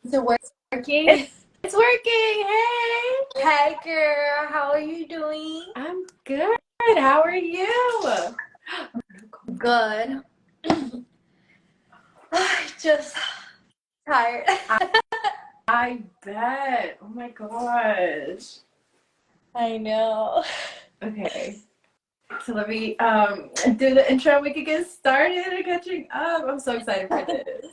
Is it working? It's working. Hey, Hey girl, how are you doing? I'm good. How are you? Good. Just tired. I bet. Oh my gosh. I know. Okay. So let me do the intro. We can get started and catching up. I'm so excited for this.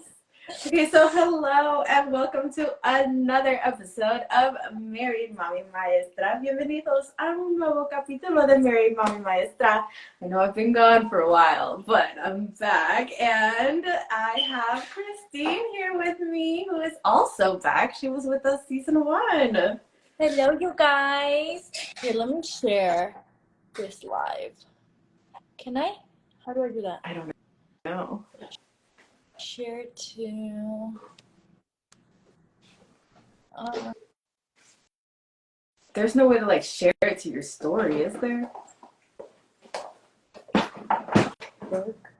Okay, so hello and welcome to another episode of Married.Mommy.Maestra. Bienvenidos a un nuevo capítulo de Married.Mommy.Maestra. I know I've been gone for a while, but I'm back and I have Christine here with me, who is also back. She was with us season 1. Hello, you guys. Here, let me share this live. Can I? How do I do that? I don't know. Share to. There's no way to like share it to your story, is there? Work.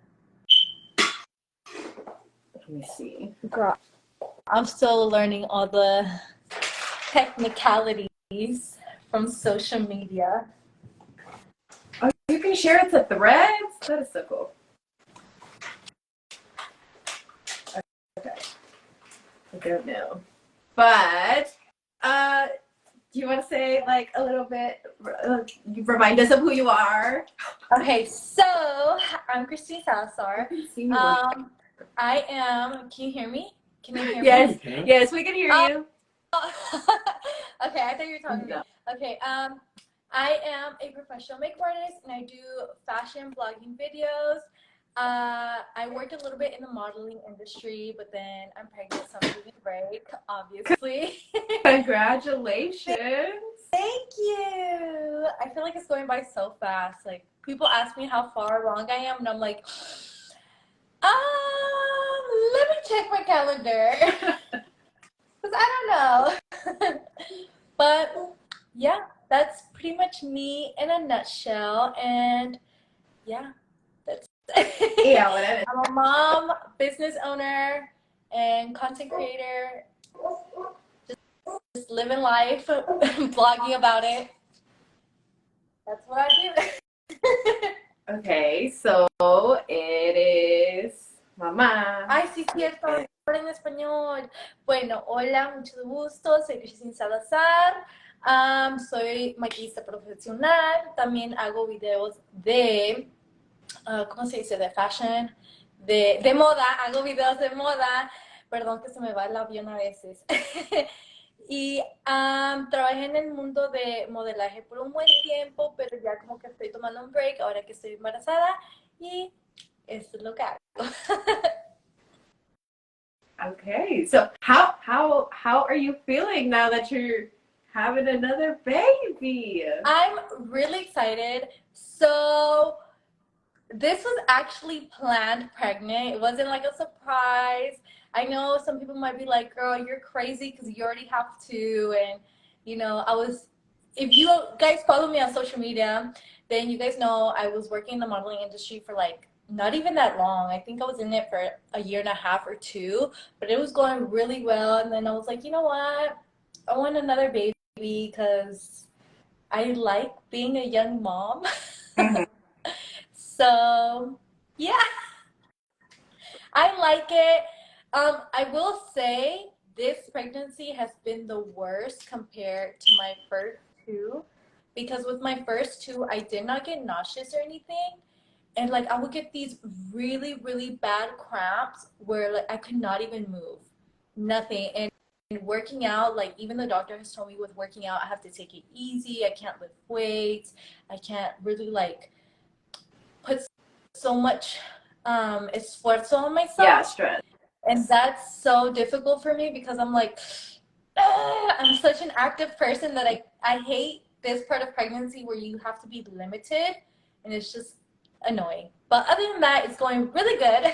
Let me see. Girl, I'm still learning all the technicalities from social media. Oh, you can share it to threads? That is so cool. Okay. I don't know. But, do you want to say like a little bit, remind us of who you are? Okay, so I'm Christine Salazar. I am, can you hear me? Can you hear Yes, me? yes, we can hear you. Okay, I thought you were talking to me. Okay, I am a professional makeup artist and I do fashion blogging videos. I worked a little bit in the modeling industry, but then I'm pregnant, so I'm taking a break, obviously. Congratulations. Thank you. I feel like it's going by so fast. Like, people ask me how far along I am, and I'm like, let me check my calendar. Because I don't know. But, yeah, that's pretty much me in a nutshell. And, yeah, that's it. Yeah, I'm a mom, business owner, and content creator. Just living life, blogging about it. That's what I do. okay, so it is mamá. Ay, sí, cierto, habla en español. Bueno, hola, mucho gusto, soy Christine Salazar, soy maquillista profesional, también hago videos de, ¿cómo se dice? De fashion, de moda, hago videos de moda, perdón que se me va el avión a veces. Y trabajé en el mundo de modelaje por un buen tiempo, pero ya como que estoy tomando un break ahora que estoy embarazada y eso es lo que hago. Okay, so how are you feeling now that you're having another baby? I'm really excited. So this was actually planned pregnant. It wasn't like a surprise. I know some people might be like, girl, you're crazy because you already have two. And, you know, if you guys follow me on social media, then you guys know I was working in the modeling industry for like not even that long. I think I was in it for a year and a half or two, but it was going really well. And then I was like, you know what? I want another baby because I like being a young mom. Mhm. So, yeah, I like it. I will say this pregnancy has been the worst compared to my first two because with my first two, I did not get nauseous or anything. And like I would get these really, really bad cramps where like I could not even move. Nothing. And working out, like even the doctor has told me with working out, I have to take it easy. I can't lift weights. I can't really like put so much esfuerzo on myself. Yeah, stress. And that's so difficult for me because I'm like, I'm such an active person that I hate this part of pregnancy where you have to be limited and it's just annoying. But other than that, it's going really good.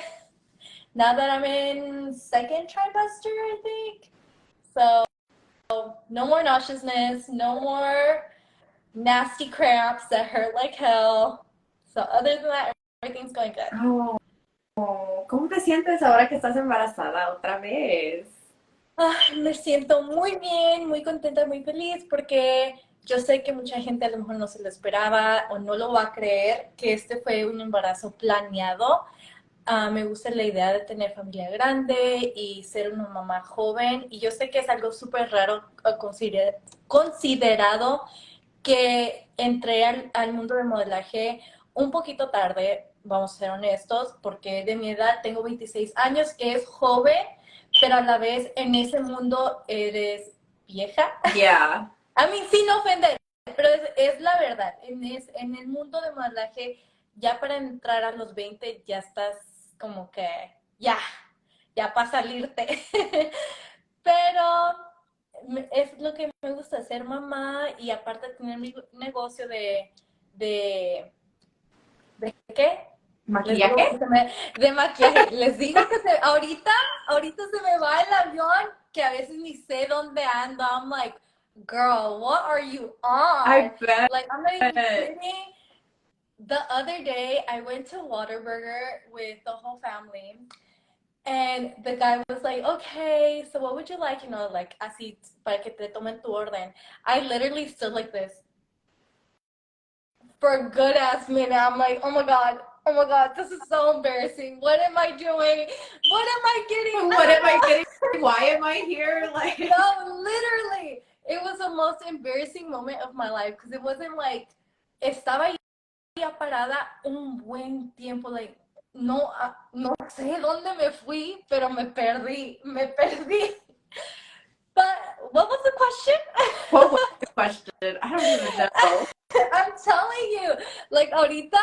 Now that I'm in second trimester, I think. So no more nauseousness, no more nasty cramps that hurt like hell. So other than that, everything's going good. Oh, ¿cómo te sientes ahora que estás embarazada otra vez? Me siento muy bien, muy contenta, muy feliz porque yo sé que mucha gente a lo mejor no se lo esperaba o no lo va a creer que este fue un embarazo planeado. Me gusta la idea de tener familia grande y ser una mamá joven y yo sé que es algo súper raro considerado que entré al mundo del modelaje un poquito tarde, vamos a ser honestos, porque de mi edad tengo 26 años, que es joven, pero a la vez en ese mundo eres vieja. Yeah. A mí sin ofender, pero es la verdad. En el mundo de modelaje, ya para entrar a los 20 ya estás como que ya para salirte. Pero es lo que me gusta, ser mamá y aparte tener mi negocio de ¿de qué? Les digo que ¿Maquillaje? de maquillaje. Les digo que ahorita se me va el avión que a veces ni sé dónde ando. I'm like, girl, what are you I on? bet. Like, I'm not even kidding. The other day, I went to Whataburger with the whole family. And the guy was like, okay, so what would you like? You know, like, así, para que te tomen tu orden. I literally stood like this for a good ass minute. I'm like, oh my God, this is so embarrassing. What am I doing? What am I getting? What am I getting? Why am I here? Like, No, literally. It was the most embarrassing moment of my life because it wasn't like, estaba ya parada un buen tiempo, like, no, no sé dónde me fui, pero me perdí. But what was the question? what was the question? I don't even know. I'm telling you, like ahorita,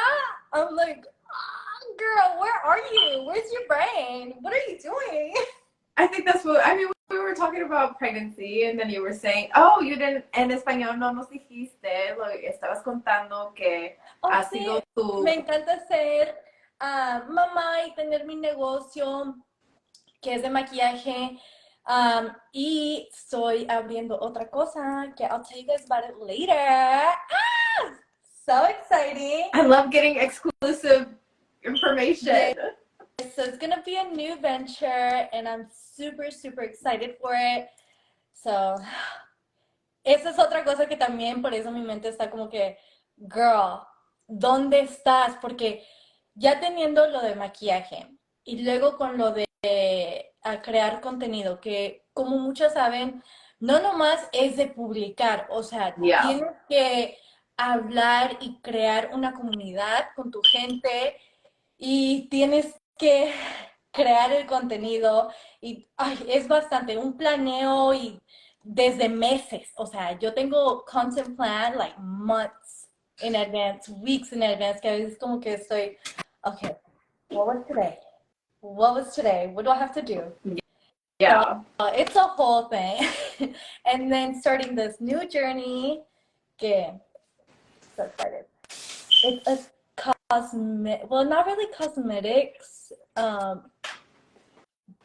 I'm like, oh, girl, where are you? Where's your brain? What are you doing? I think that's what, I mean, we were talking about pregnancy and then you were saying, oh, you didn't, en español no nos dijiste, lo estabas contando que ha Sí, sido tu... me encanta ser mamá y tener mi negocio que es de maquillaje. Y estoy abriendo otra cosa que I'll tell you guys about it later. So exciting. I love getting exclusive information. Yeah. So it's gonna be a new venture and I'm super, super excited for it. So, esa es otra cosa que también por eso mi mente está como que, girl, ¿dónde estás? Porque ya teniendo lo de maquillaje y luego con lo de a crear contenido, que como muchos saben, no nomás es de publicar, o sea, tienes que hablar y crear una comunidad con tu gente y tienes que crear el contenido y es bastante un planeo y desde meses, o sea, yo tengo content plan like months in advance, weeks in advance, que a veces como que estoy, okay, what was today? What was today? What do I have to do? Yeah. So, it's a whole thing. And then starting this new journey, que so excited. It's a well, not really cosmetics, but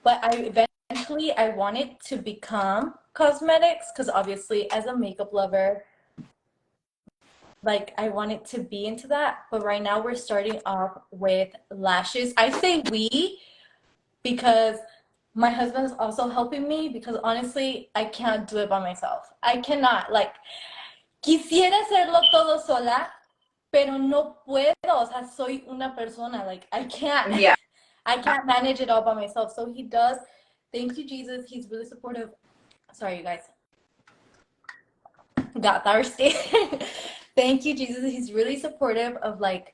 eventually I want it to become cosmetics because obviously as a makeup lover, like I want it to be into that. But right now we're starting off with lashes. I say we because my husband is also helping me because honestly I can't do it by myself. I cannot. Like quisiera hacerlo todo sola, pero no puedo. O sea, soy una persona. Like I can't. Yeah. I can't manage it all by myself. So he does. Thank you, Jesus. He's really supportive. Sorry, you guys. Got thirsty. Thank you, Jesus. He's really supportive of like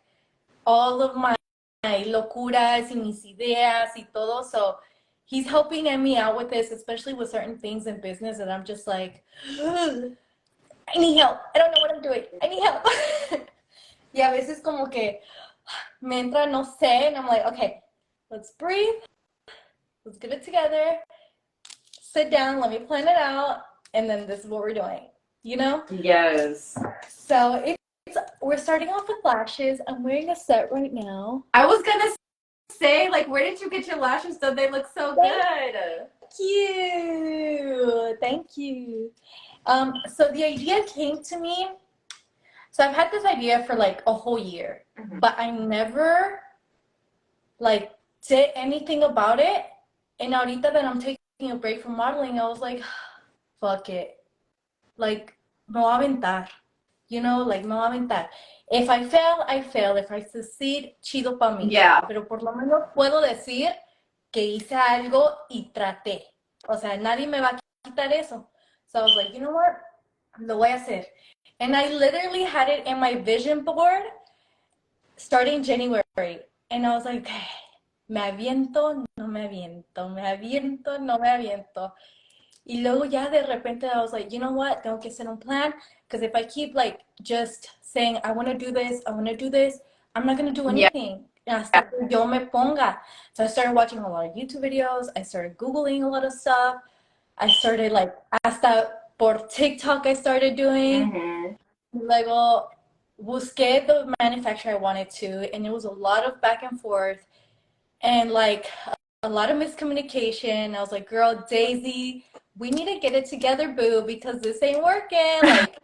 all of my locuras y mis ideas y todo. So he's helping me out with this, especially with certain things in business that I'm just like, I need help. I don't know what I'm doing. I need help. Y a veces como que me entra no sé, and I'm like, okay, let's breathe. Let's get it together. Sit down, let me plan it out, and then this is what we're doing. You know? Yes. So we're starting off with lashes. I'm wearing a set right now. I was gonna say, like, where did you get your lashes done? They look so good. Thank you. So the idea came to me. So I've had this idea for like a whole year, but I never like did anything about it. And ahorita that I'm taking a break from modeling, I was like, fuck it. Like, me voy a aventar. You know, like, me voy a aventar. If I fail, I fail. If I succeed, chido para mí. Yeah. Pero por lo menos puedo decir que hice algo y traté. O sea, nadie me va a quitar eso. So I was like, you know what? Lo voy a hacer. And I literally had it in my vision board starting January. And I was like, me aviento, no me aviento, me aviento, no me aviento. Y luego ya de repente I was like, you know what? Tengo que hacer un plan. Because if I keep like just saying, I want to do this, I want to do this, I'm not going to do anything. Hasta que yo me ponga. So I started watching a lot of YouTube videos. I started Googling a lot of stuff. I started like, hasta por TikTok I started doing. Mm-hmm. Luego busqué the manufacturer I wanted to. And it was a lot of back and forth. And like a lot of miscommunication. I was like, girl, Daisy, we need to get it together, boo, because this ain't working. Like,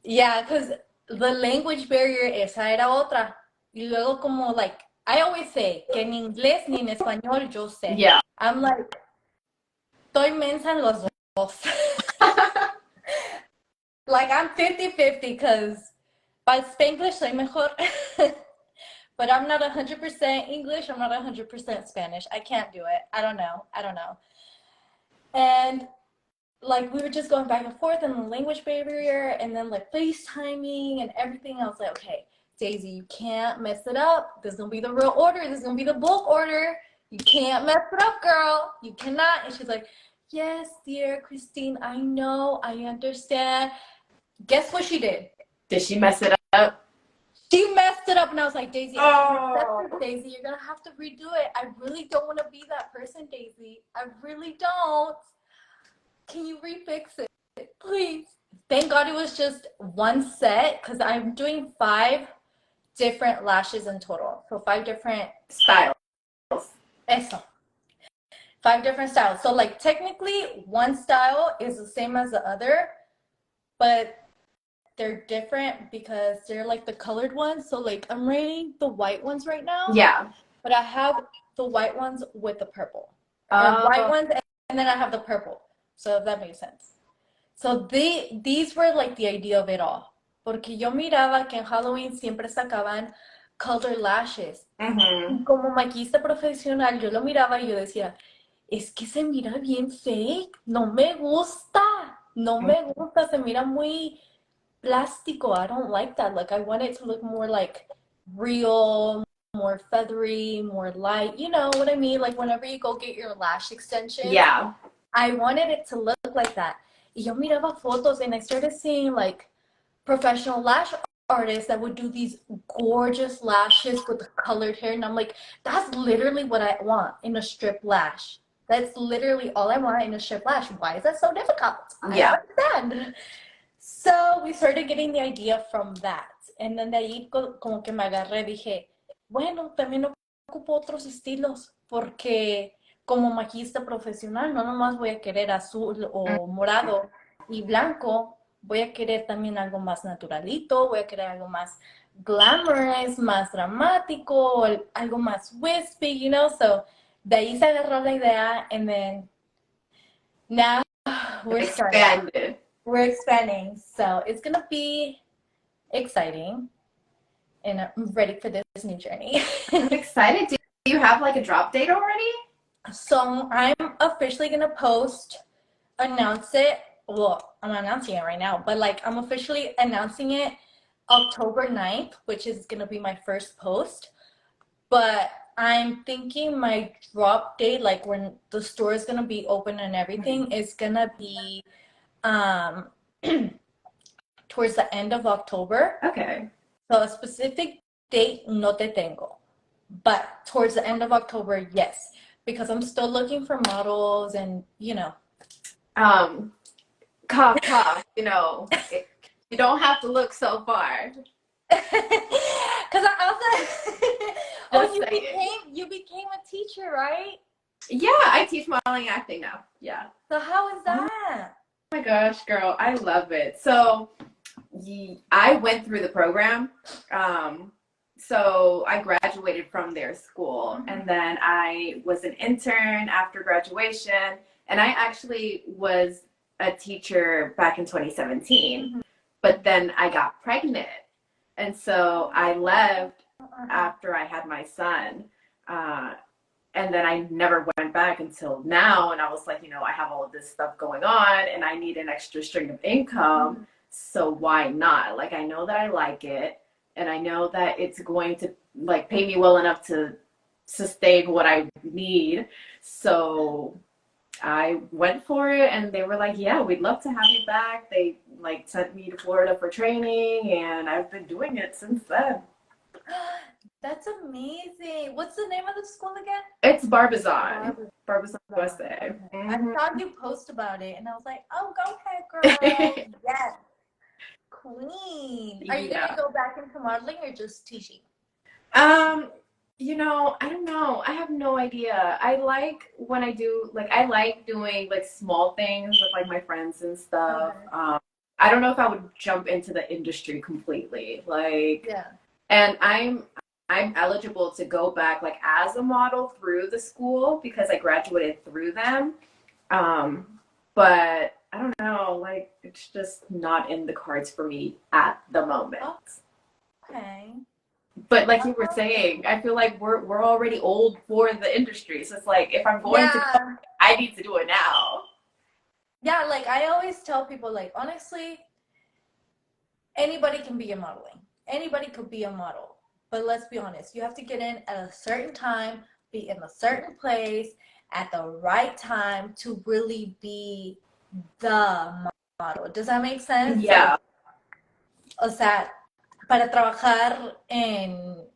yeah, because the language barrier, esa era otra. Y luego como, like, I always say que en inglés ni en español yo sé. Yeah. I'm like, estoy mensa en los dos. Like, I'm 50-50 because para Spanglish soy mejor. But I'm not 100% English. I'm not 100% Spanish. I can't do it. I don't know. And like we were just going back and forth and the language barrier and then like FaceTiming and everything. I was like, okay, Daisy, you can't mess it up. This is going to be the real order. This is going to be the bulk order. You can't mess it up, girl. You cannot. And she's like, yes, dear Christine, I know. I understand. Guess what she did? Did she mess it up? She messed it up, and I was like, Daisy, Daisy, you're gonna have to redo it. I really don't want to be that person, Daisy. I really don't. Can you refix it, please? Thank God it was just one set, because I'm doing 5 different lashes in total. So 5 different styles. Eso. 5 different styles. So like technically one style is the same as the other, but they're different because they're like the colored ones. So like I'm wearing the white ones right now. Yeah. But I have the white ones with the purple. Or white ones and then I have the purple. So if that makes sense. So these were like the idea of it all. Porque yo miraba que en Halloween siempre sacaban colored lashes. Mm-hmm. Como maquillista profesional, yo lo miraba y yo decía, es que se mira bien fake. No me gusta. No me gusta. Se mira muy plástico. I don't like that. Like I want it to look more like real, more feathery, more light. You know what I mean? Like whenever you go get your lash extension. Yeah. I wanted it to look like that. Y yo miraba fotos and I started seeing like professional lash artists that would do these gorgeous lashes with the colored hair. And I'm like, that's literally what I want in a strip lash. That's literally all I want in a strip lash. Why is that so difficult? Yeah. I don't understand. So we started getting the idea from that. And then de ahí como que me agarré, dije, bueno, también ocupo otros estilos, porque como maquillista profesional no nomás voy a querer azul o morado y blanco, voy a querer también algo más naturalito, voy a querer algo más glamorous, más dramático, algo más wispy, you know? So de ahí se agarró la idea, and then now we're starting. We're expanding, so it's gonna be exciting, and I'm ready for this new journey. I'm excited. Do you have like a drop date already? So I'm officially gonna announce it. Well, I'm announcing it right now, but like I'm officially announcing it October 9th, which is gonna be my first post. But I'm thinking my drop date, like when the store is gonna be open and everything, is gonna be towards the end of October. Okay. So a specific date no te tengo, but towards the end of October, yes, because I'm still looking for models and Cough, cough. You know, you don't have to look so far. Because I also, you became a teacher, right? Yeah, I teach modeling acting now. Yeah. So how is that? Oh my gosh, girl, I love it. So I went through the program, so I graduated from their school, and then I was an intern after graduation, and I actually was a teacher back in 2017, but then I got pregnant, and so I left after I had my son. Uh, and then I never went back until now. And I was like, I have all of this stuff going on and I need an extra string of income. So why not? Like, I know that I like it and I know that it's going to like pay me well enough to sustain what I need. So I went for it and they were like, yeah, we'd love to have you back. They like sent me to Florida for training and I've been doing it since then. That's amazing. What's the name of the school again? It's Barbizon. Barbizon, USA. I saw you post about it and I was like, oh, go ahead, girl. Yes. Queen. Are you going to go back into modeling or just teaching? I don't know. I have no idea. I like when I do, like, I like doing like small things with like my friends and stuff. I don't know if I would jump into the industry completely. Like, yeah. And I'm eligible to go back like as a model through the school because I graduated through them. But I don't know, like it's just not in the cards for me at the moment. Okay. But like you were saying, I feel like we're already old for the industry. So it's like if I'm going to go, I need to do it now. Yeah, like I always tell people, like honestly, anybody can be a modeling. Anybody could be a model. But let's be honest, you have to get in at a certain time, be in a certain place at the right time to really be the model. Does that make sense? Yeah. Like, o sea, para trabajar en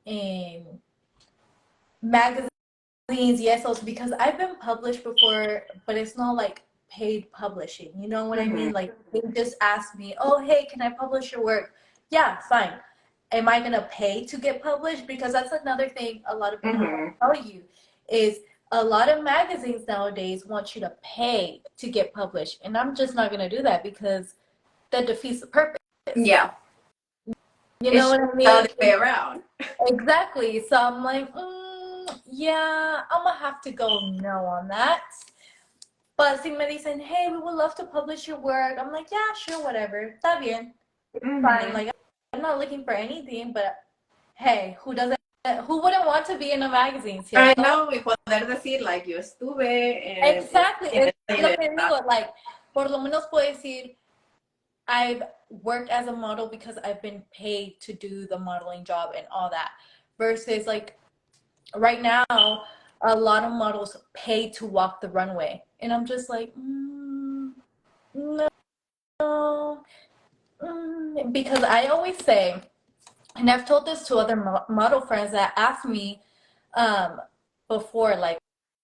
magazines, yes, also because I've been published before, but it's not like paid publishing. You know what I mean? Like they just ask me, oh, hey, can I publish your work? Yeah, fine. Am I gonna pay to get published? Because that's another thing a lot of people don't tell you is a lot of magazines nowadays want you to pay to get published, and I'm just not gonna do that because that defeats the purpose. Yeah. You know what I mean? The other way around. Exactly. So I'm like, yeah, I'm gonna have to go no on that. But si me dicen, hey, we would love to publish your work, I'm like, yeah, sure, whatever. Está bien. Fine. Like, I'm not looking for anything, but hey, who wouldn't want to be in a magazine, ¿cierto? I know, y poder decir, like, yo estuve en... Exactly. Es lo que digo, like, por lo menos puedo decir, I've worked as a model because I've been paid to do the modeling job and all that. Versus, like, right now, a lot of models pay to walk the runway. And I'm just like, no. Because I always say, and I've told this to other model friends that asked me before, like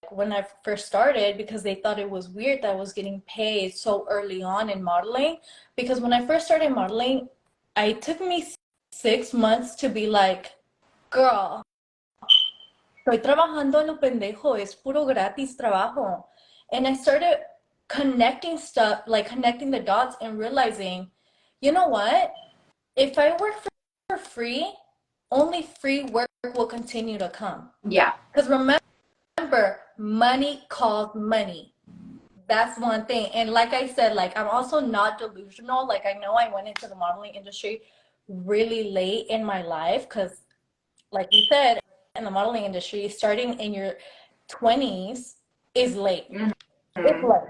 when I first started, because they thought it was weird that I was getting paid so early on in modeling. Because when I first started modeling, it took me 6 months to be like, girl, estoy trabajando en lo pendejo, es puro gratis trabajo. And I started connecting stuff, like connecting the dots and realizing, you know what? If I work for free, only free work will continue to come. Yeah. Because remember, money calls money. That's one thing. And like I said, like I'm also not delusional. Like I know I went into the modeling industry really late in my life because like you said, in the modeling industry, starting in your 20s is late. It's late.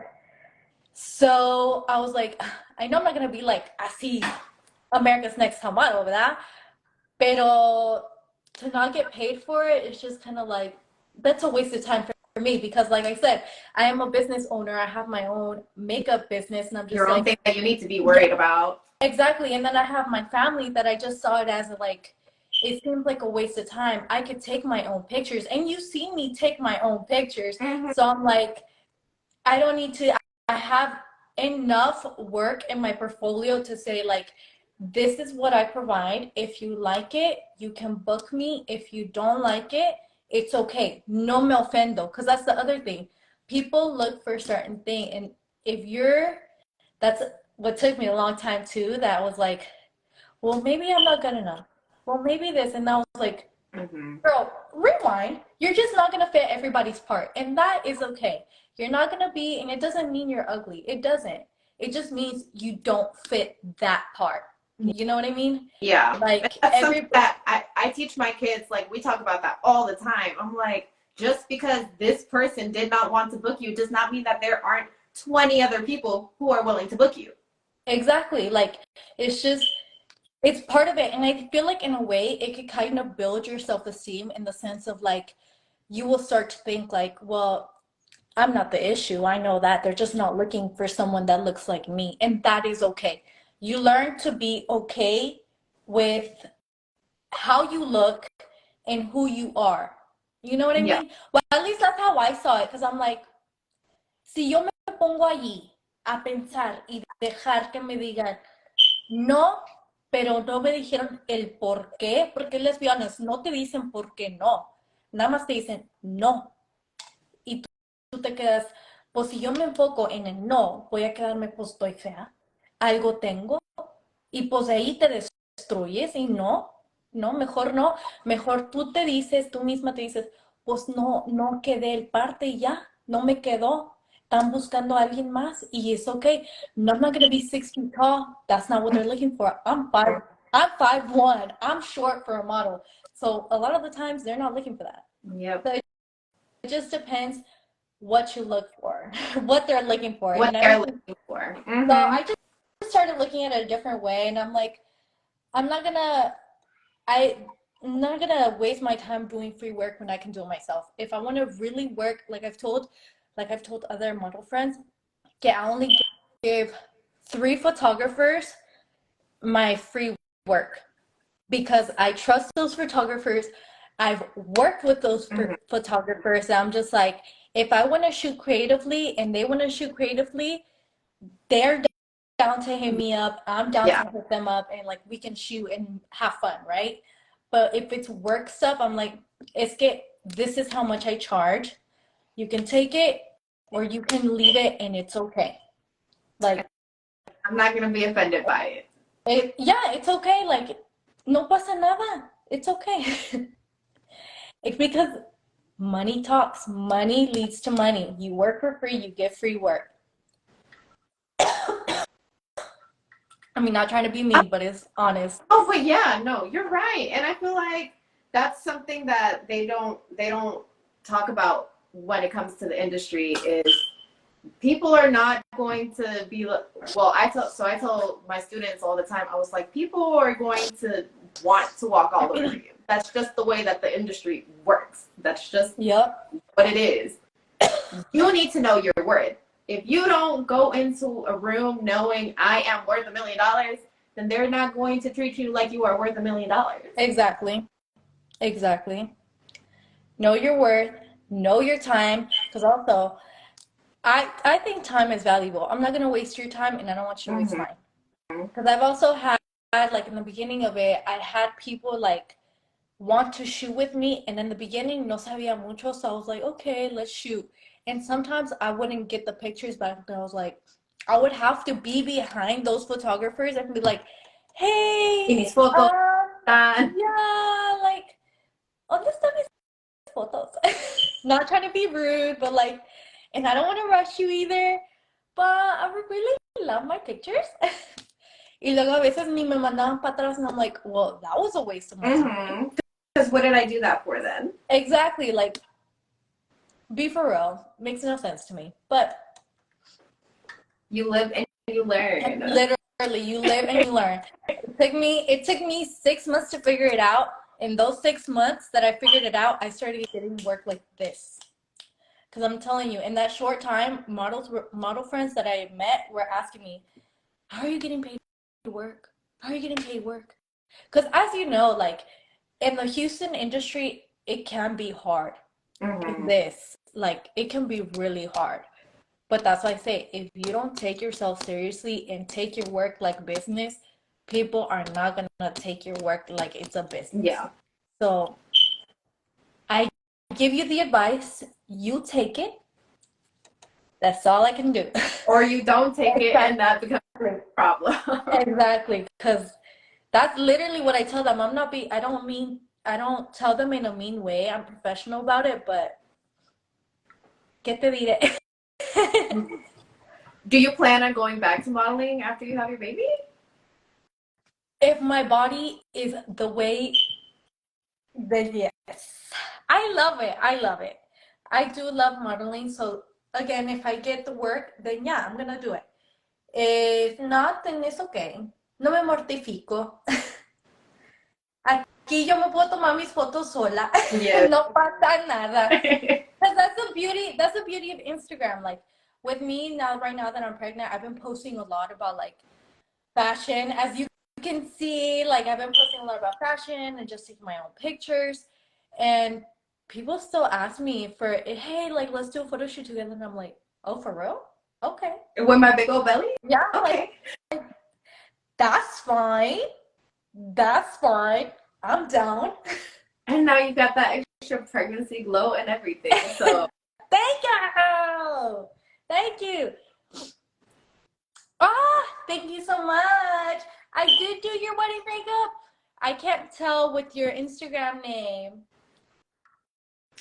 So I was like, I know I'm not gonna be like así America's Next Top Model, ¿verdad? Pero to not get paid for it, it's just kind of like that's a waste of time for me because, like I said, I am a business owner. I have my own makeup business, and I'm just your own thing that you need to be worried about. Exactly, and then I have my family that I just saw it as like. It seems like a waste of time. I could take my own pictures, and you see me take my own pictures. So I'm like, I don't need to. I have enough work in my portfolio to say like, this is what I provide. If you like it, you can book me. If you don't like it, it's okay. No me ofendo, because that's the other thing. People look for a certain thing, and if that's what took me a long time too. That was like, well, maybe I'm not good enough. well, maybe this. And I was like, girl, rewind. You're just not going to fit everybody's part. And that is okay. You're not going to be, and it doesn't mean you're ugly. It doesn't. It just means you don't fit that part. You know what I mean? Yeah. Like that's something that I teach my kids. Like, we talk about that all the time. I'm like, just because this person did not want to book you does not mean that there aren't 20 other people who are willing to book you. Exactly. Like, it's just, it's part of it. And I feel like in a way it could kind of build your self-esteem in the sense of like, you will start to think like, well, I'm not the issue. I know that they're just not looking for someone that looks like me. And that is okay. You learn to be okay with how you look and who you are. You know what I mean? Well, at least that's how I saw it. Because I'm like, si yo me pongo allí a pensar y dejar que me digan, no, pero no me dijeron el por qué, porque let's be honest, no te dicen por qué no. Nada más te dicen no. Y tú te quedas, pues si yo me enfoco en el no, voy a quedarme, pues estoy fea, algo tengo, y pues de ahí te destruyes y no, no, mejor tú te dices, tú misma te dices, pues no, no quedé el parte y ya, no me quedó, están buscando a alguien más y it's okay. No, I'm not going to be 6 feet tall, that's not what they're looking for. I'm 5'1", I'm short for a model. So a lot of the times they're not looking for that. Yep. So it just depends what you look for, what they're looking for. What they're looking for. So I just started looking at it a different way, and I'm like, I'm not gonna waste my time doing free work when I can do it myself. If I want to really work, like I've told other model friends, I only give 3 photographers my free work because I trust those photographers. I've worked with those photographers. And I'm just like, if I want to shoot creatively and they want to shoot creatively, they're down to hit me up. I'm down to hit them up, and like we can shoot and have fun, right? But if it's work stuff, I'm like, this is how much I charge. You can take it or you can leave it, and it's okay. Like, I'm not gonna be offended by it. It's okay. Like, no pasa nada. It's okay. It's because money talks. Money leads to money. You work for free, you get free work. I mean, not trying to be mean, but it's honest. Oh, but yeah, no, you're right. And I feel like that's something that they don't talk about when it comes to the industry is people are not going to be, well, I tell my students all the time, I was like, people are going to want to walk all over you. That's just the way that the industry works. That's just what it is. You need to know your worth. If you don't go into a room knowing I am worth $1 million, then they're not going to treat you like you are worth $1 million. Exactly. Know your worth, know your time, because also, I think time is valuable. I'm not going to waste your time, and I don't want you to waste mine. Because I've also had, like in the beginning of it, I had people like want to shoot with me, and in the beginning, no sabía mucho, so I was like, okay, let's shoot. And sometimes I wouldn't get the pictures back, and I was like, I would have to be behind those photographers and be like, hey, these photos, yeah, like, ¿dónde están mis photos? Not trying to be rude, but like, and I don't want to rush you either, but I really love my pictures. Y luego a veces ni me mandaban para atrás, and I'm like, well, that was a waste of my time. Because what did I do that for then? Exactly, like, be for real. Makes no sense to me. But you live and you learn. Literally, you live and you learn. It took me 6 months to figure it out. In those 6 months that I figured it out, I started getting work like this. Because I'm telling you, in that short time, model friends that I met were asking me, how are you getting paid work? How are you getting paid work? Because as you know, like, in the Houston industry, it can be hard. It can be really hard. But that's why I say, if you don't take yourself seriously and take your work like business, people are not going to take your work like it's a business. Yeah. So I give you the advice, you take it. That's all I can do. Or you don't take it, and that becomes a problem. Exactly, because That's literally what I tell them. I don't tell them in a mean way. I'm professional about it, but ¿qué te diré? Do you plan on going back to modeling after you have your baby? If my body is the way, then yes. I love it. I love it. I do love modeling. So again, if I get the work, then yeah, I'm gonna do it. If not, then it's okay. No me mortifico. Aquí yo me puedo tomar mis fotos sola. Yeah. No pasa nada. Because that's the beauty of Instagram. Like with me now, right now that I'm pregnant, I've been posting a lot about like fashion. As you can see, like I've been posting a lot about fashion and just taking my own pictures. And people still ask me for, hey, like let's do a photo shoot together. And I'm like, oh, for real? Okay. With my big old belly? Yeah, Okay. like that's fine. That's fine. I'm down. And now you got that extra pregnancy glow and everything. So Thank you. Thank you. Ah, thank you so much. I did do your wedding makeup. I can't tell with your Instagram name.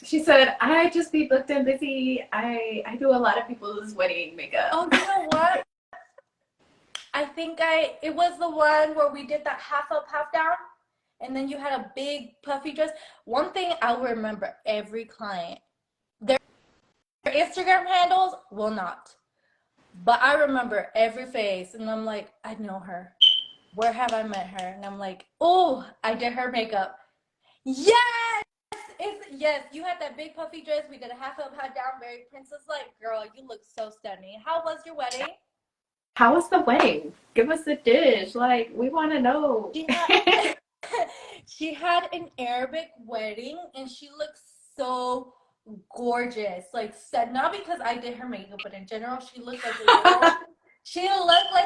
she said, I just be booked and busy. I do a lot of people's wedding makeup. Oh, you know what? I think it was the one where we did that half up, half down, and then you had a big puffy dress. One thing I'll remember every client, their Instagram handles will not. But I remember every face, and I'm like, I know her. Where have I met her? And I'm like, oh, I did her makeup. Yes! Yes, you had that big puffy dress. We did a half up, half down, very princess-like. Girl, you look so stunning. How was your wedding? How was the wedding? Give us the dish. Like, we want to know. She had an Arabic wedding, and she looks so gorgeous. Like, not because I did her makeup, but in general, she looked like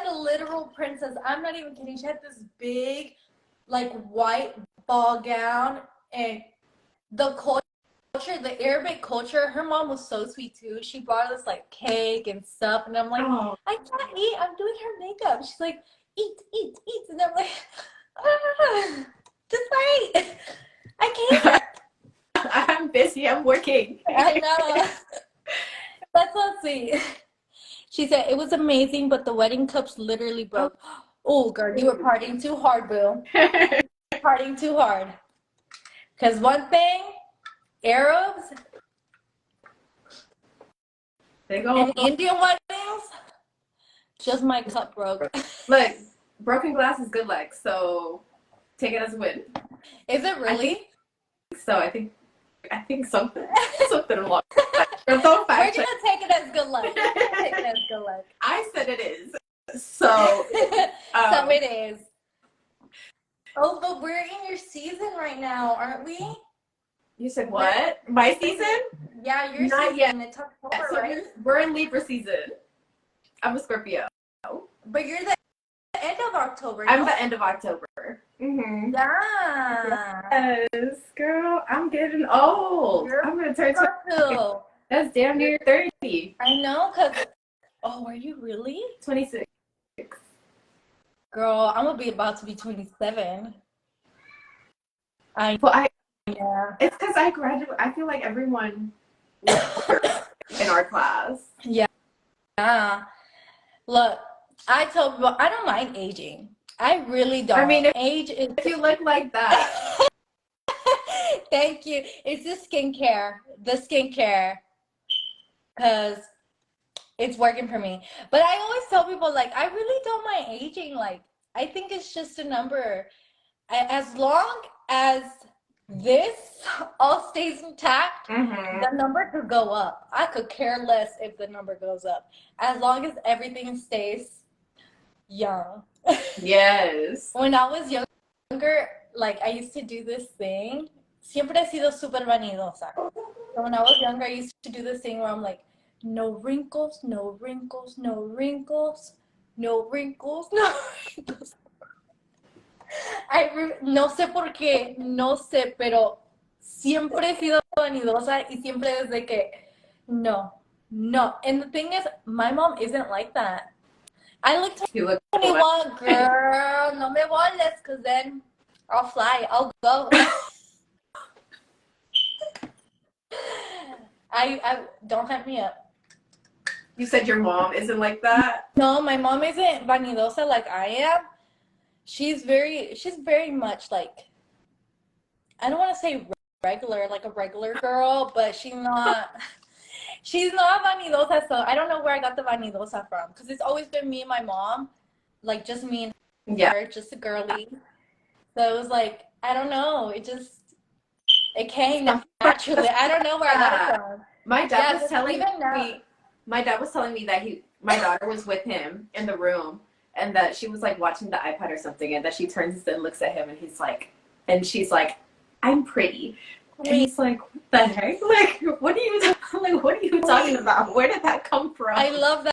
a literal princess. I'm not even kidding. She had this big, like, white ball gown, and the Arabic culture, her mom was so sweet too. She brought us like cake and stuff, and I'm like, Oh. I can't eat. I'm doing her makeup. She's like, eat, eat, eat, and I'm like, ah, just wait. I can't. I'm busy. I'm working. I know. That's so sweet. She said it was amazing, but the wedding cups literally broke. Oh, girl, you were partying too hard, boo. Partying too hard. Because one thing, Arabs They go. and Indian weddings, just my cup broke. Look, broken glass is good luck, so take it as a win. Is it really? I think something along. Don't We're fact gonna check. take it as good luck. We're gonna take it as good luck. I said it is. So So it is. Oh, but we're in your season right now, aren't we? You said what? My season? Yeah, your Not season. yet. It's October, So right? we're in Libra season. I'm a Scorpio. But you're the end of October. I'm no? the end of October. Mm-hmm. Yeah. Yes, girl, I'm getting old. You're I'm gonna turn 20. Scorpio. That's damn near 30. I know, cause are you really? 26. Girl, I'm gonna be about to be 27. Well, Yeah. it's because I graduated. I feel like everyone in our class. Yeah. Look, I tell people I don't mind aging. I really don't. I mean, if you look like that. Thank you. It's the skincare. Because it's working for me. But I always tell people, like, I really don't mind aging. Like, I think it's just a number. As long as this all stays intact, the number could go up. I could care less if the number goes up. As long as everything stays young. Yes. When I was younger, like, I used to do this thing. Siempre he sido súper vanidosa. So when I was younger, I used to do this thing where I'm like, no wrinkles, no wrinkles, no wrinkles, no wrinkles, no wrinkles. No sé por qué, no sé, pero siempre he sido vanidosa y siempre desde que, no. And the thing is, my mom isn't like that. I look You look 21, girl. No me boles, because then I'll fly. I'll go. I don't hype me up. You said your mom isn't like that? No, my mom isn't vanidosa like I am. She's very much like, I don't want to say regular, like a regular girl, but she's not vanidosa. So I don't know where I got the vanidosa from, because it's always been me and my mom, like just me and Yeah. her, just a girly. So it was like, I don't know, it came naturally. I don't know where I got it from. My dad was telling even now, me. My dad was telling me that my daughter was with him in the room, and that she was like watching the iPad or something, and that she turns and looks at him, and she's like, "I'm pretty," and he's like, "What the heck? Like, what are you talking about? Where did that come from?" I love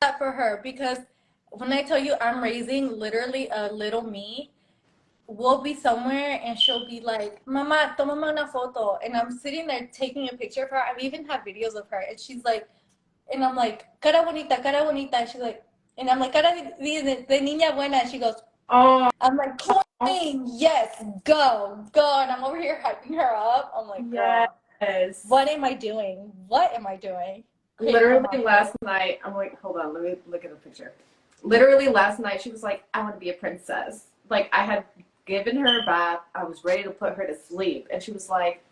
that for her, because when I tell you I'm raising literally a little me, we'll be somewhere and she'll be like, "Mama, tómame una foto," and I'm sitting there taking a picture of her. I've even had videos of her, and she's like, and I'm like, cara bonita, cara bonita. And she's like, and I'm like, cara de niña buena. And she goes, Oh, I'm like, queen, yes, go. And I'm over here hyping her up. I'm like, girl, yes. what am I doing? What am I doing? Literally last night, I'm like, hold on, let me look at the picture. Literally last night, she was like, I want to be a princess. Like, I had given her a bath. I was ready to put her to sleep. And she was like,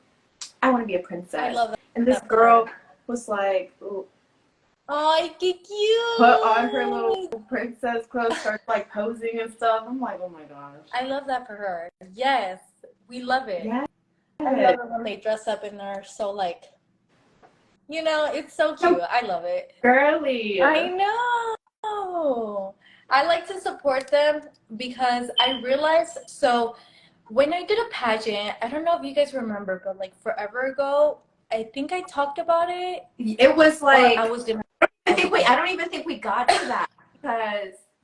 I want to be a princess. I love that. And this girl was like, ooh, ay, qué cute. put on her little princess clothes, starts like posing and stuff. I'm like, oh my gosh. I love that for her. Yes, we love it. Yeah. I love it when they dress up and are so like, it's so cute. I love it. Girly. I know. I like to support them because I realized, so when I did a pageant, I don't know if you guys remember, but like forever ago, I think I talked about it. It was like, I was gonna. I don't even think we got to that,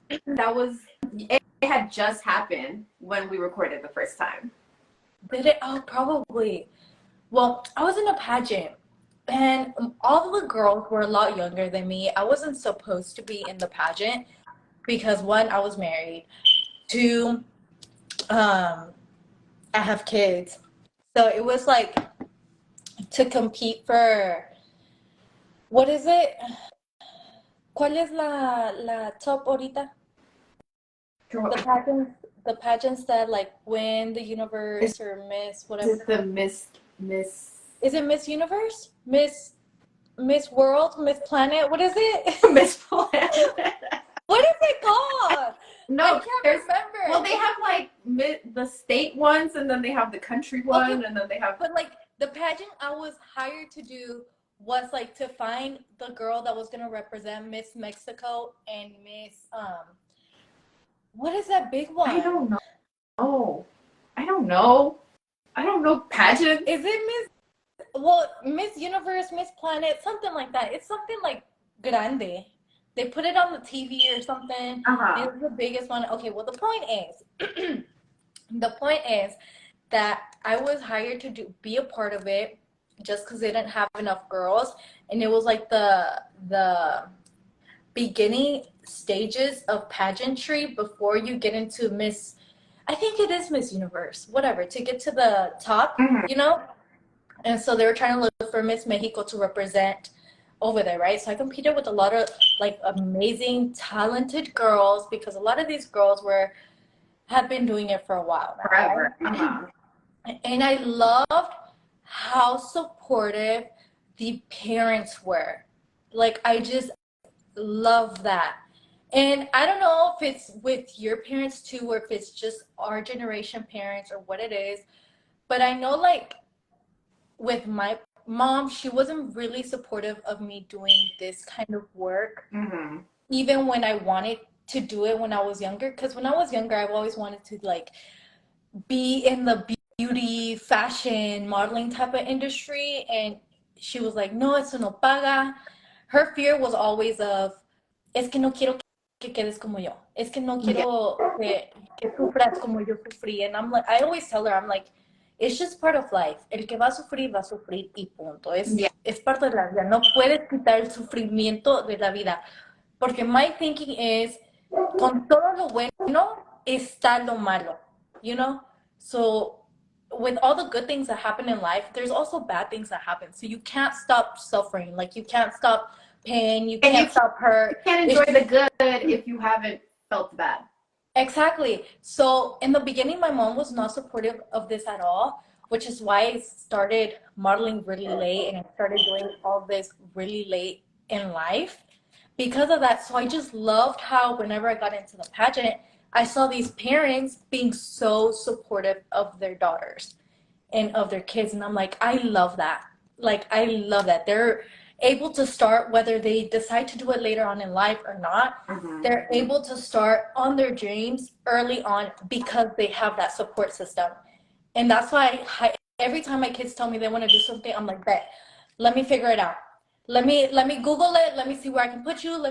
because it had just happened when we recorded the first time. Did it? Oh, probably. Well, I was in a pageant, and all of the girls were a lot younger than me. I wasn't supposed to be in the pageant because, one, I was married. Two, I have kids. So it was like to compete for, what is it? ¿Cuál es la top ahorita? The pageants that like win the universe or Miss whatever. Is it the Miss? Is it Miss Universe? Miss World? Miss Planet? What is it? Miss Planet. What is it called? No, I can't remember. Well, they have like the state ones, and then they have the country one, and then they have. But like the pageant I was hired to do was like to find the girl that was gonna represent Miss Mexico and Miss what is that big one? I don't know. Oh, I don't know. I don't know pageant. Is it Miss Universe, Miss Planet, something like that. It's something like grande. They put it on the TV or something. It's the biggest one. Okay, well the point is that I was hired to be a part of it just because they didn't have enough girls, and it was like the beginning stages of pageantry before you get into Miss. I think it is Miss Universe, whatever, to get to the top, And so they were trying to look for Miss Mexico to represent over there, right? So I competed with a lot of like amazing, talented girls, because a lot of these girls have been doing it for a while now, forever. Right? And I loved how supportive the parents were. Like, I just love that. And I don't know if it's with your parents too, or if it's just our generation parents or what it is, but I know like with my mom, she wasn't really supportive of me doing this kind of work, even when I wanted to do it when I was younger. Because when I was younger, I've always wanted to like be in the beauty, fashion, modeling type of industry, and she was like, no, eso no paga. Her fear was always of, es que no quiero que quedes como yo. Es que no quiero que sufras como yo sufrí. And I'm like, I always tell her, I'm like, it's just part of life. El que va a sufrir y punto. Es parte de la vida. No puedes quitar el sufrimiento de la vida. Porque my thinking is, con todo lo bueno está lo malo, you know? So with all the good things that happen in life, there's also bad things that happen. So you can't stop suffering. Like you can't stop pain. You And can't stop hurt. you can't enjoy the good if you haven't felt bad. Exactly. So in the beginning, my mom was not supportive of this at all, which is why I started modeling really late and I started doing all this really late in life because of that. So I just loved how whenever I got into the pageant, I saw these parents being so supportive of their daughters and of their kids. And I'm like, I love that. Like, I love that. They're able to start, whether they decide to do it later on in life or not, they're able to start on their dreams early on because they have that support system. And that's why every time my kids tell me they want to do something, I'm like, bet, let me figure it out. Let me Google it. Let me see where I can put you.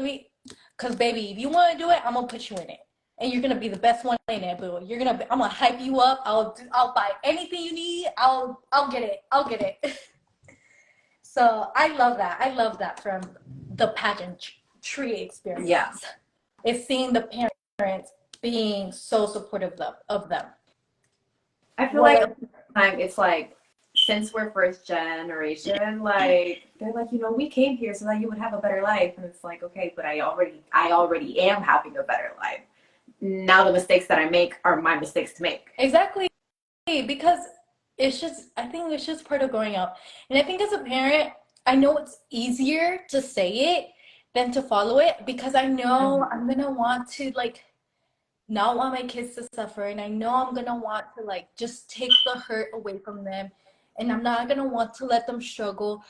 Cause baby, if you want to do it, I'm gonna put you in it, and you're gonna be the best one in it, boo. I'm gonna hype you up. I'll buy anything you need. I'll get it. I'll get it. So I love that. I love that from the pageantry experience. Yeah. It's seeing the parents being so supportive of them. I feel like time it's like since we're first generation, like they're like, we came here so that you would have a better life, and it's like, okay, but I already am having a better life. Now the mistakes that I make are my mistakes to make. Exactly, because I think it's just part of growing up. And I think as a parent, I know it's easier to say it than to follow it because I know I'm gonna want to not want my kids to suffer, and I know I'm gonna want to just take the hurt away from them, and I'm not gonna want to let them struggle,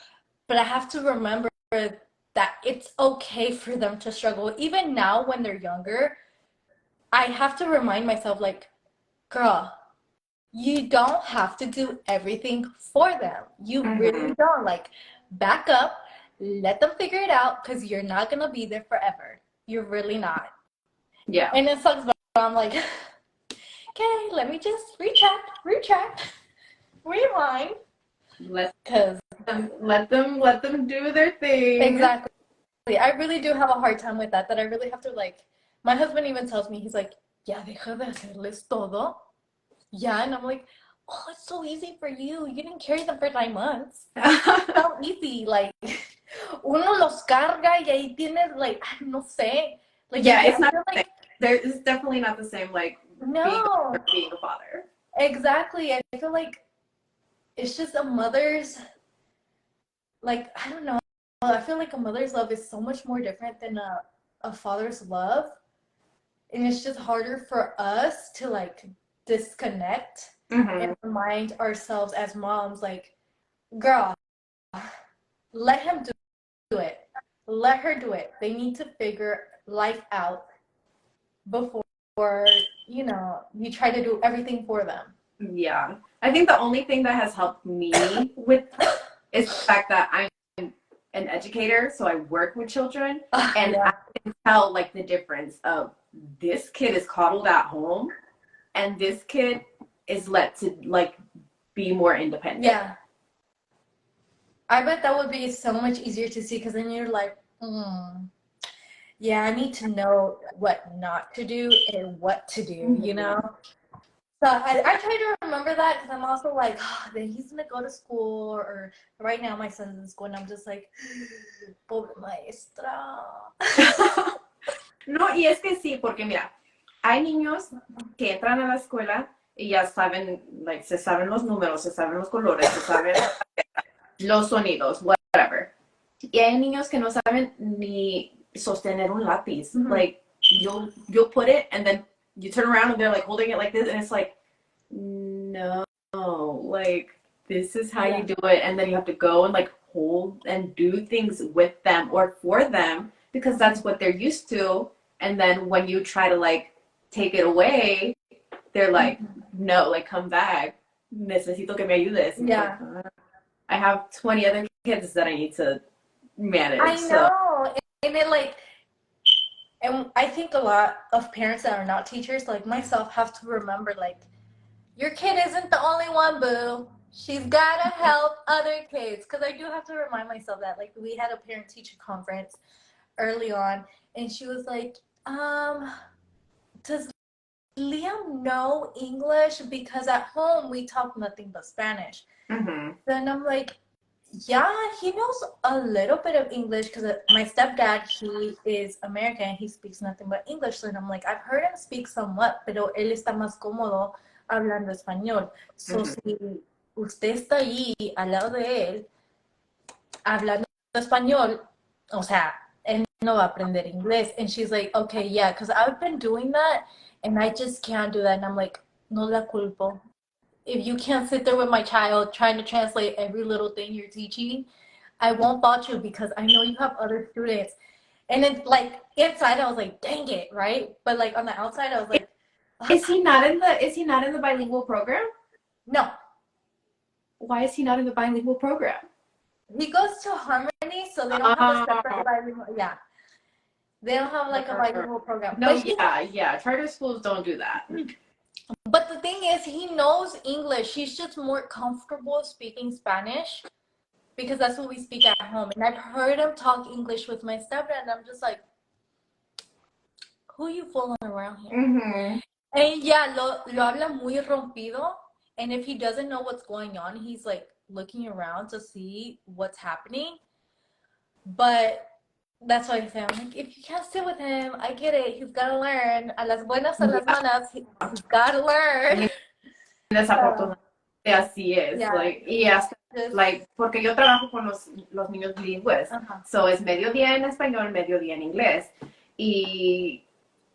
but I have to remember that it's okay for them to struggle. Even now when they're younger, I have to remind myself girl, you don't have to do everything for them. You really don't. Back up, let them figure it out because you're not gonna be there forever. You're really not. Yeah. And it sucks, but I'm like, okay, let me just retract, rewind. Let them do their thing. Exactly. I really do have a hard time with that I really have to my husband even tells me, he's like, ya deja de hacerles todo. Yeah, and I'm like, oh, it's so easy for you. You didn't carry them for 9 months. It's so easy. Uno los carga y ahí tienes no sé. Yeah, it's not it's definitely not the same no. being a father. Exactly. I feel like it's just a mother's I don't know. I feel like a mother's love is so much more different than a father's love. And it's just harder for us to disconnect and remind ourselves as moms girl, let him do it. Let her do it. They need to figure life out before you try to do everything for them. Yeah. I think the only thing that has helped me with is the fact that I'm an educator, so I work with children, and I can tell the difference of this kid is coddled at home and this kid is let to be more independent. Yeah. I bet that would be so much easier to see because then you're like, yeah, I need to know what not to do and what to do, So I try to remember that because I'm also then he's going to go to school, or right now my son's in school and I'm just like, pobre maestra. No, y es que sí, porque mira, hay niños que entran a la escuela y ya saben, se saben los números, se saben los colores, se saben los sonidos, whatever. Y hay niños que no saben ni sostener un lápiz. You'll put it and then you turn around and they're holding it like this, and it's no, this is how you do it, and then you have to go and hold and do things with them or for them because that's what they're used to. And then when you try to take it away, they're no, come back. Necesito que me ayudes. Yeah. I have 20 other kids that I need to manage. I know. And it and I think a lot of parents that are not teachers, like myself, have to remember your kid isn't the only one, boo. She's gotta help other kids. Because I do have to remind myself that we had a parent teacher conference early on, and she was like, Does Liam know English? Because at home we talk nothing but Spanish. Then I'm like, yeah, he knows a little bit of English because my stepdad, he is American. He speaks nothing but English. So I'm like, I've heard him speak somewhat, pero él está más cómodo hablando español. So si usted está ahí al lado de él hablando español, o sea, él no va a aprender inglés. And she's like, okay, yeah, because I've been doing that and I just can't do that. And I'm like, no la culpo. If you can't sit there with my child trying to translate every little thing you're teaching, I won't fault you because I know you have other students. And then like inside I was like, dang it, right? But like on the outside I was like, is he not in the bilingual program? No. Why is he not in the bilingual program? He goes to Harmony, so they don't have a separate bilingual. Yeah. They don't have like a bilingual program. No, yeah. Charter schools don't do that. But the thing is, he knows English. He's just more comfortable speaking Spanish because that's what we speak at home. And I've heard him talk English with my stepdad, and I'm just like, who are you fooling around here? And yeah, lo habla muy rompido. And if he doesn't know what's going on, he's like looking around to see what's happening. But that's why I say, I'm like, if you can't sit with him, I get it. He's got to learn. A las buenas, a las malas, he's got to learn. Desafortunadamente así es. Yeah. Like, y hasta, like, porque yo trabajo con los niños bilingües. So es medio día en español, medio día en inglés. Y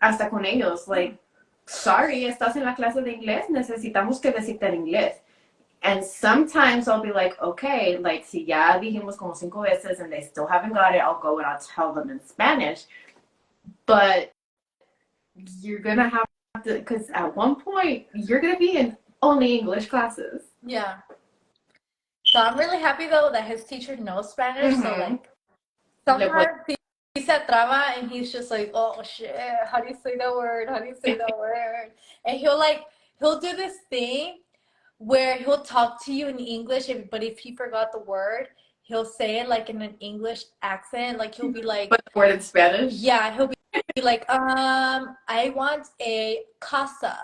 hasta con ellos, like, sorry, estás en la clase de inglés, necesitamos que decirte en inglés. And sometimes I'll be like, okay, like, si ya dijimos como 5 veces and they still haven't got it, I'll go and I'll tell them in Spanish. But you're going to have to, because at one point, you're going to be in only English classes. Yeah. So I'm really happy, though, that his teacher knows Spanish. So, like, sometimes he said traba and he's just like, oh, shit, how do you say that word? How do you say that word? And he'll do this thing where he'll talk to you in English, but if he forgot the word, he'll say it like in an English accent. Like he'll be like, but the word in Spanish? Yeah, he'll be like, I want a casa.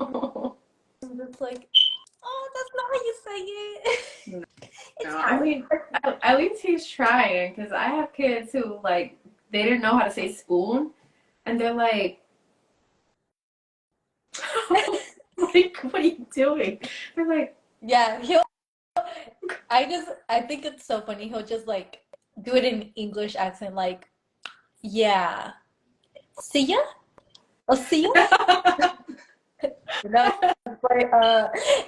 And it's like, oh, that's not how you say it. No, I mean, at least he's trying, because I have kids who, like, they didn't know how to say spoon, and they're like, like, what are you doing? They're like, yeah, I think it's so funny. He'll just like do it in English accent, like, yeah, see ya, oh, see ya. But,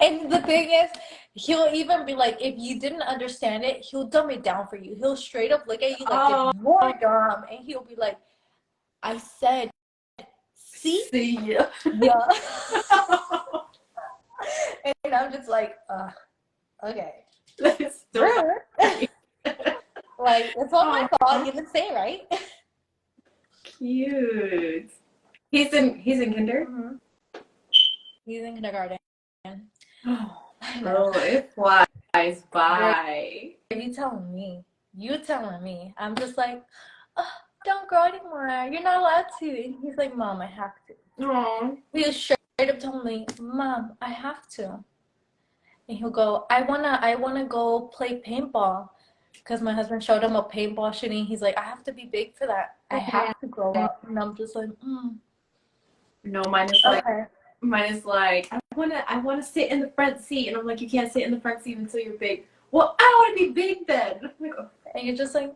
and the thing is, he'll even be like, if you didn't understand it, he'll dumb it down for you. He'll straight up look at you like you're dumb, and he'll be like, I said, see ya. Yeah. And I'm just like, okay. Sure. Like, it's all my fault. You didn't say it right. Cute. He's in kinder? He's in kindergarten. Oh, it flies by. You telling me. You telling me. I'm just like, oh, don't grow anymore. You're not allowed to. And he's like, Mom, I have to. Aww. He just straight up told me, Mom, I have to. And he'll go, I wanna go play paintball. Because my husband showed him a paintball shooting. He's like, I have to be big for that. I have to grow up. And I'm just like, No, mine is like, I wanna sit in the front seat. And I'm like, you can't sit in the front seat until you're big. Well, I don't want to be big then. Like, oh. And you're just like,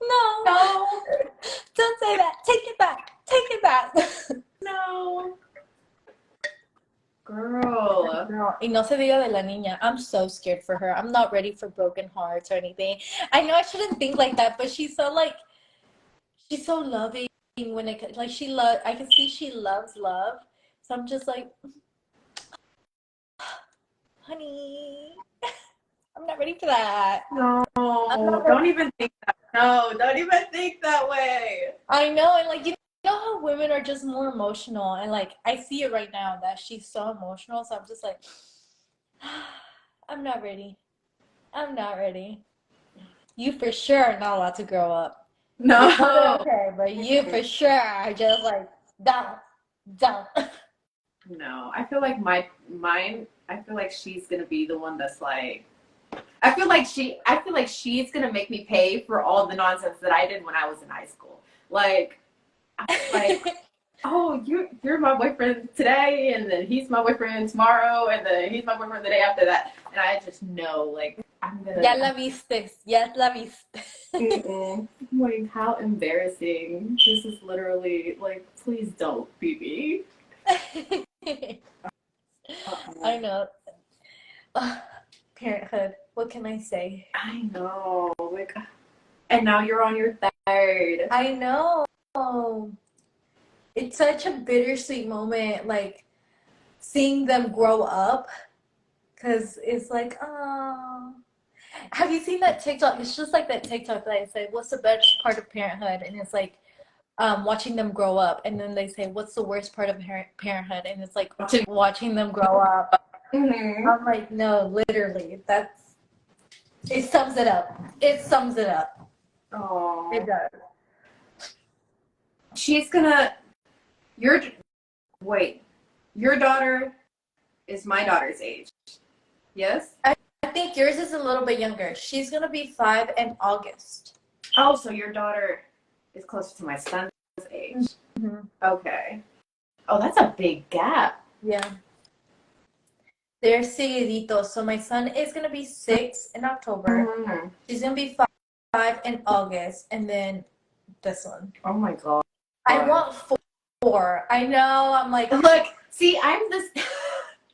no, don't say that. Take it back. Take it back. No. Girl. No, y no se diga de la niña. I'm so scared for her. I'm not ready for broken hearts or anything. I know I shouldn't think like that, but she's so loving when it, like, I can see she loves love. So I'm just like, honey, I'm not ready for that. No, don't even think that. No, don't even think that way. I know, and like, you know how women are just more emotional, and like, I see it right now that she's so emotional, so I'm just like, I'm not ready. I'm not ready. You for sure are not allowed to grow up. No. Okay, but you for sure are just like down, down. No. I feel like mine. I feel like she's gonna be the one that's like. I feel like she's gonna make me pay for all the nonsense that I did when I was in high school. Like, like, oh, you're my boyfriend today, and then he's my boyfriend tomorrow, and then he's my boyfriend the day after that, and I just know, like, I'm gonna. Ya la viste, ya la viste. Mm-mm. Like, how embarrassing! This is literally like, please don't, BB. I know. Ugh, parenthood. What can I say? I know, like, and now you're on your third. I know. It's such a bittersweet moment, like seeing them grow up, because it's like, oh. Have you seen that TikTok? It's just like that TikTok that I say, what's the best part of parenthood? And it's like watching them grow up. And then they say, what's the worst part of parenthood? And it's like watching them grow up. Mm-hmm. I'm like, no, literally, it sums it up. It sums it up. Oh, It does. she's gonna. Your wait, your daughter is my daughter's age. Yes. I think yours is a little bit younger. She's gonna be 5 in August. Oh, so your daughter is closer to my son's age. Mm-hmm. Okay. Oh, that's a big gap. Yeah. They're seguiditos. So my son is gonna be 6 in October. Mm-hmm. She's gonna be 5 in August, and then this one. Oh my god. I want 4. I know. I'm like, Look, see, I'm this.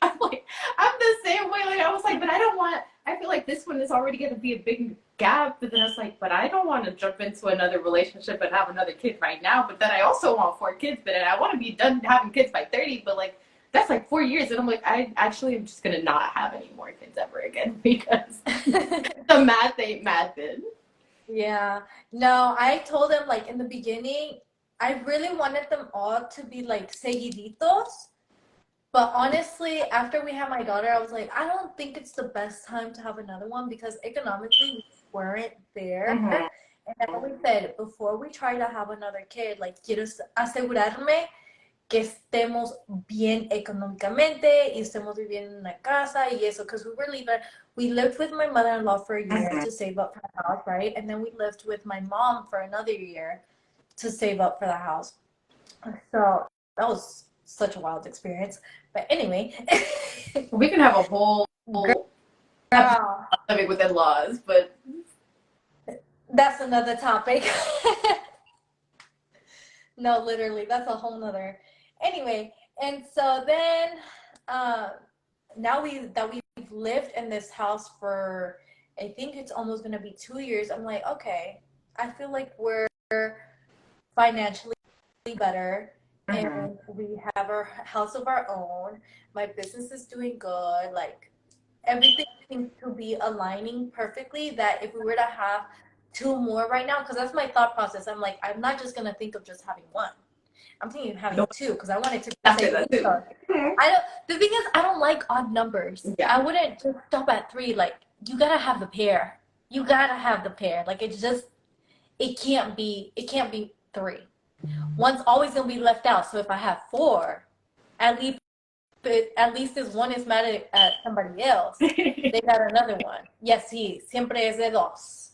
I'm the same way. Like I was like, but I don't want. I feel like this one is already going to be a big gap. But then I was like, but I don't want to jump into another relationship and have another kid right now. But then I also want 4 kids. But then I want to be done having kids by 30. But like that's like 4 years, and I'm like, I actually am just gonna not have any more kids ever again because the math ain't mathin'. yeah. No, I told them like in the beginning, I really wanted them all to be like seguiditos. But honestly, after we had my daughter, I was like, I don't think it's the best time to have another one because economically we weren't there. Mm-hmm. And then we said, before we try to have another kid, like, quiero asegurarme que estemos bien económicamente y estemos viviendo en una casa y eso, because we lived with my mother-in-law for a year Mm-hmm. to save up for the house, right? And then we lived with my mom for another year to save up for the house. So that was such a wild experience. But anyway. We can have a whole living with in-laws, but That's another topic. No, literally, that's a whole nother. Anyway, and so then now we've lived in this house for, I think it's almost gonna be 2 years. I'm like, okay, I feel like we're financially better, and we have our house of our own. My business is doing good. Like everything seems to be aligning perfectly. That if we were to have 2 more right now, because that's my thought process. I'm like, I'm not just gonna think of just having 1. I'm thinking of having 2 because I want it to after that too. I don't. The thing is, I don't like odd numbers. Yeah. I wouldn't just stop at 3. Like you gotta have the pair. You gotta have the pair. Like it's just, it can't be 3. One's always gonna be left out. So if I have 4, at least this one is mad at somebody else. They got another one. Yes, sí, siempre es de dos.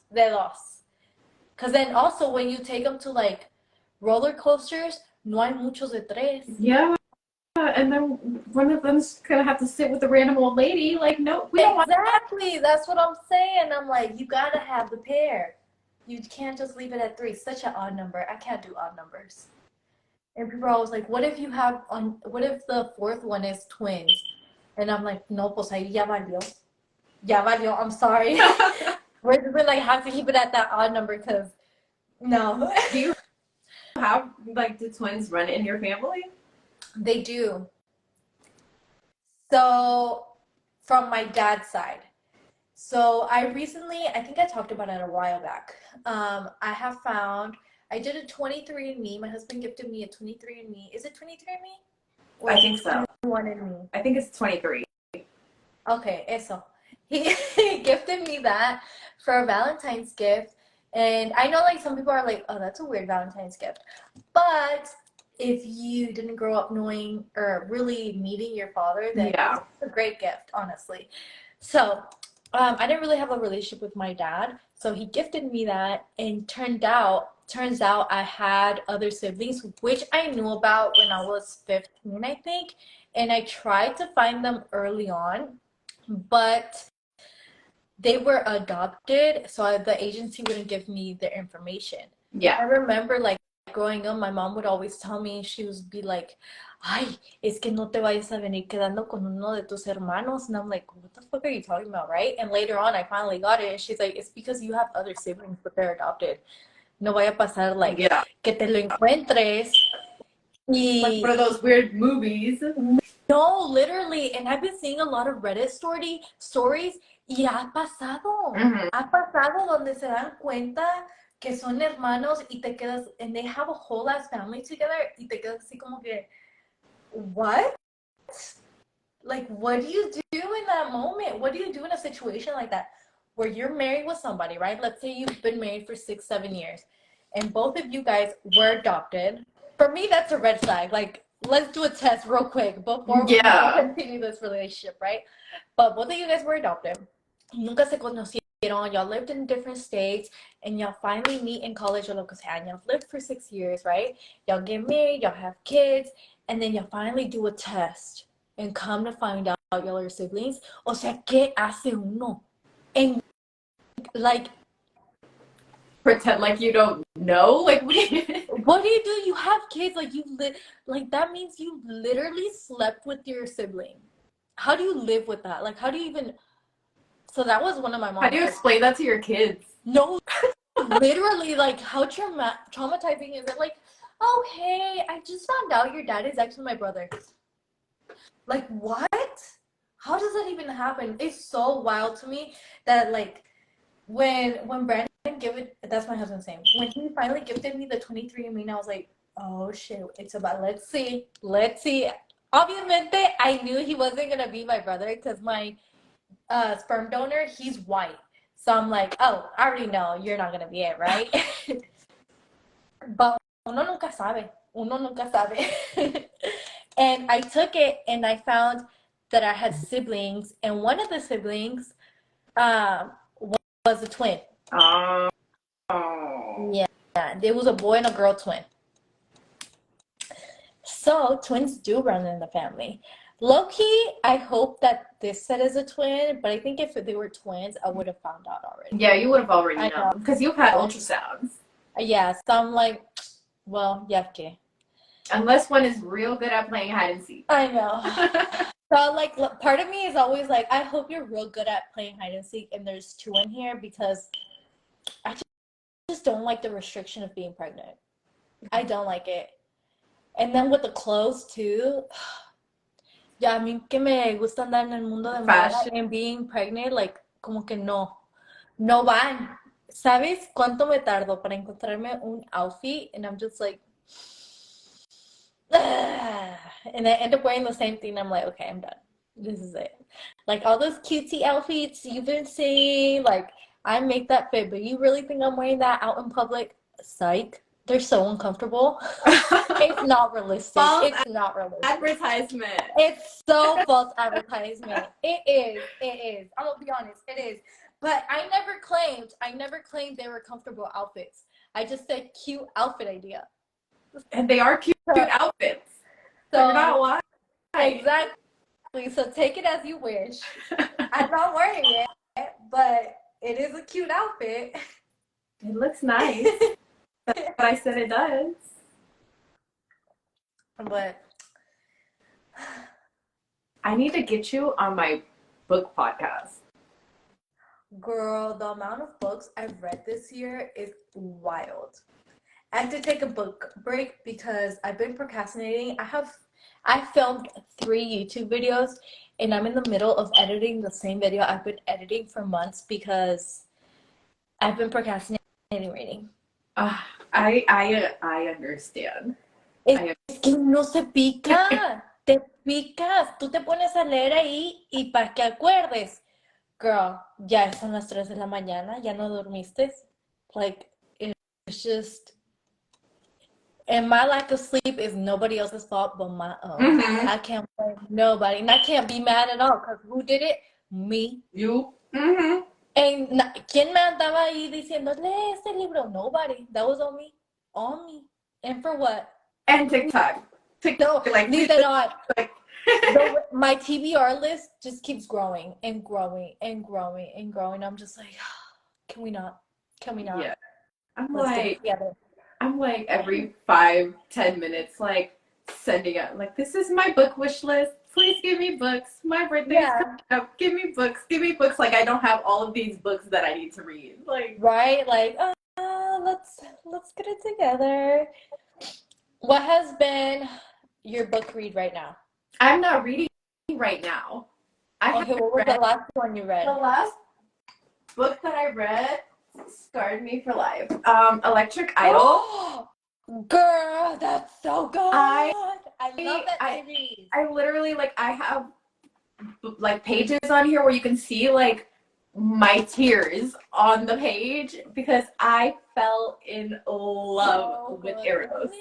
Because then also when you take them to like roller coasters, no hay muchos de 3. Yeah, and then one of them's gonna have to sit with the random old lady. Like, no, we don't want. Exactly. That's what I'm saying. I'm like, you gotta have the pair. You can't just leave it at 3. Such an odd number. I can't do odd numbers. And people are always like, what if the 4th one is twins? And I'm like, no, pues ahí ya valió. Ya valió. I'm sorry. We're just gonna like have to keep it at that odd number because no. Do you have like the twins run in your family? They do. So from my dad's side. So I think I talked about it a while back. I did a 23andMe. My husband gifted me a 23andMe. Is it 23andMe? I think so. 21andMe. I think it's 23. Okay, eso. He gifted me that for a Valentine's gift. And I know like some people are like, oh, that's a weird Valentine's gift. But if you didn't grow up knowing or really meeting your father, then Yeah. it's a great gift, honestly. So I didn't really have a relationship with my dad, so he gifted me that, and turns out I had other siblings, which I knew about when I was 15, I think, and I tried to find them early on, but they were adopted, so the agency wouldn't give me their information. Yeah. I remember like growing up, my mom would always tell me, she would be like, ay, es que no te vayas a venir quedando con uno de tus hermanos. And I'm like, what the fuck are you talking about, right? And later on, I finally got it. And she's like, it's because you have other siblings, but they're adopted. No vaya a pasar, like, Yeah. que te lo encuentres. Like one of those weird movies. No, literally. And I've been seeing a lot of Reddit stories. Y ha pasado. Mm-hmm. Ha pasado donde se dan cuenta que son hermanos y te quedas, and they have a whole ass family together, y te quedas así como que, what? Like, what do you do in that moment? What do you do in a situation like that where you're married with somebody, right? Let's say you've been married for 6, 7 years and both of you guys were adopted. For me, that's a red flag. Like, let's do a test real quick before we continue this relationship, right? But both of you guys were adopted. Nunca se conocieron. Y'all lived in different states and y'all finally meet in college or lo que sea. And y'all lived for 6 years, right? Y'all get married, y'all have kids, and then y'all finally do a test and come to find out y'all are siblings. O sea, ¿qué hace uno? And like, pretend like you don't know. Like, what do you do? You have kids. Like like that means you literally slept with your sibling. How do you live with that? Like, how do you even? So that was one of my mom's. How do you explain that to your kids? No, literally, like, how traumatizing is it? Like, oh hey, I just found out your dad is actually my brother. Like, what? How does that even happen? It's so wild to me that like when Brandon that's my husband's name. When he finally gifted me the 23andMe, and I was like, oh shit, it's about let's see. Obviamente, I knew he wasn't gonna be my brother because my sperm donor, he's white. So I'm like, oh, I already know you're not gonna be it, right? But uno nunca sabe. Uno nunca sabe. And I took it and I found that I had siblings, and one of the siblings was a twin. Oh. Yeah, there was a boy and a girl twin. So twins do run in the family. Low-key, I hope that this set is a twin, but I think if they were twins, I would have found out already. Yeah, you would have already known because you've had ultrasounds. Yeah, so I'm like, well, yeah, okay. Unless one is real good at playing hide and seek. I know. So, like, part of me is always like, I hope you're real good at playing hide and seek and there's two in here, because I just don't like the restriction of being pregnant. I don't like it. And then with the clothes, too. Ya, a mí que me gusta andar en el mundo de moda and being pregnant, like, como que no van. ¿Sabes cuánto me tardó para encontrarme un outfit? And I'm just like, and I end up wearing the same thing. I'm like, okay, I'm done. This is it. Like, all those cutesy outfits you've been seeing, like, I make that fit, but you really think I'm wearing that out in public? Psych. They're so uncomfortable. It's not realistic. It's not realistic. Advertisement. It's so false advertisement. It is. I'm gonna be honest, it is. But I never claimed they were comfortable outfits. I just said cute outfit idea. And they are cute outfits. So you're not lying. Exactly. So take it as you wish. I'm not wearing it, but it is a cute outfit. It looks nice. That's what I said it does. But I need to get you on my book podcast. Girl, the amount of books I've read this year is wild. I have to take a book break because I've been procrastinating. I filmed 3 YouTube videos and I'm in the middle of editing the same video I've been editing for months because I've been procrastinating reading. I understand. Es que no se pica. Te picas. Tú te pones a leer ahí y para que acuerdes. Girl, ya son las 3 de la mañana, ya no dormiste. Like, it's just, and my lack of sleep is nobody else's fault but my own. Mm-hmm. I can't blame nobody, and I can't be mad at all because who did it? Me. You. Mm-hmm. And ¿quién me andaba ahí diciendo, lee este libro? Nobody. That was on me. On me. And for what? And TikTok. No, Like, leave it on. like My TBR list just keeps growing and growing and growing and growing. I'm just like, can we not? Can we not? Yeah. I'm Let's get it like, together. I'm like every 5-10 minutes, like sending out, like, this is my book wish list. Please give me books. My birthday's coming up. Give me books. Give me books. Like, I don't have all of these books that I need to read. Like, right? Like, let's get it together. What has been your book read right now? I'm not reading right now. Okay, what was the last one you read? The last book that I read scarred me for life. Electric Idol. Girl, that's so good. I love that series. I literally, like, I have like pages on here where you can see like my tears on the page because I fell in love with Eros.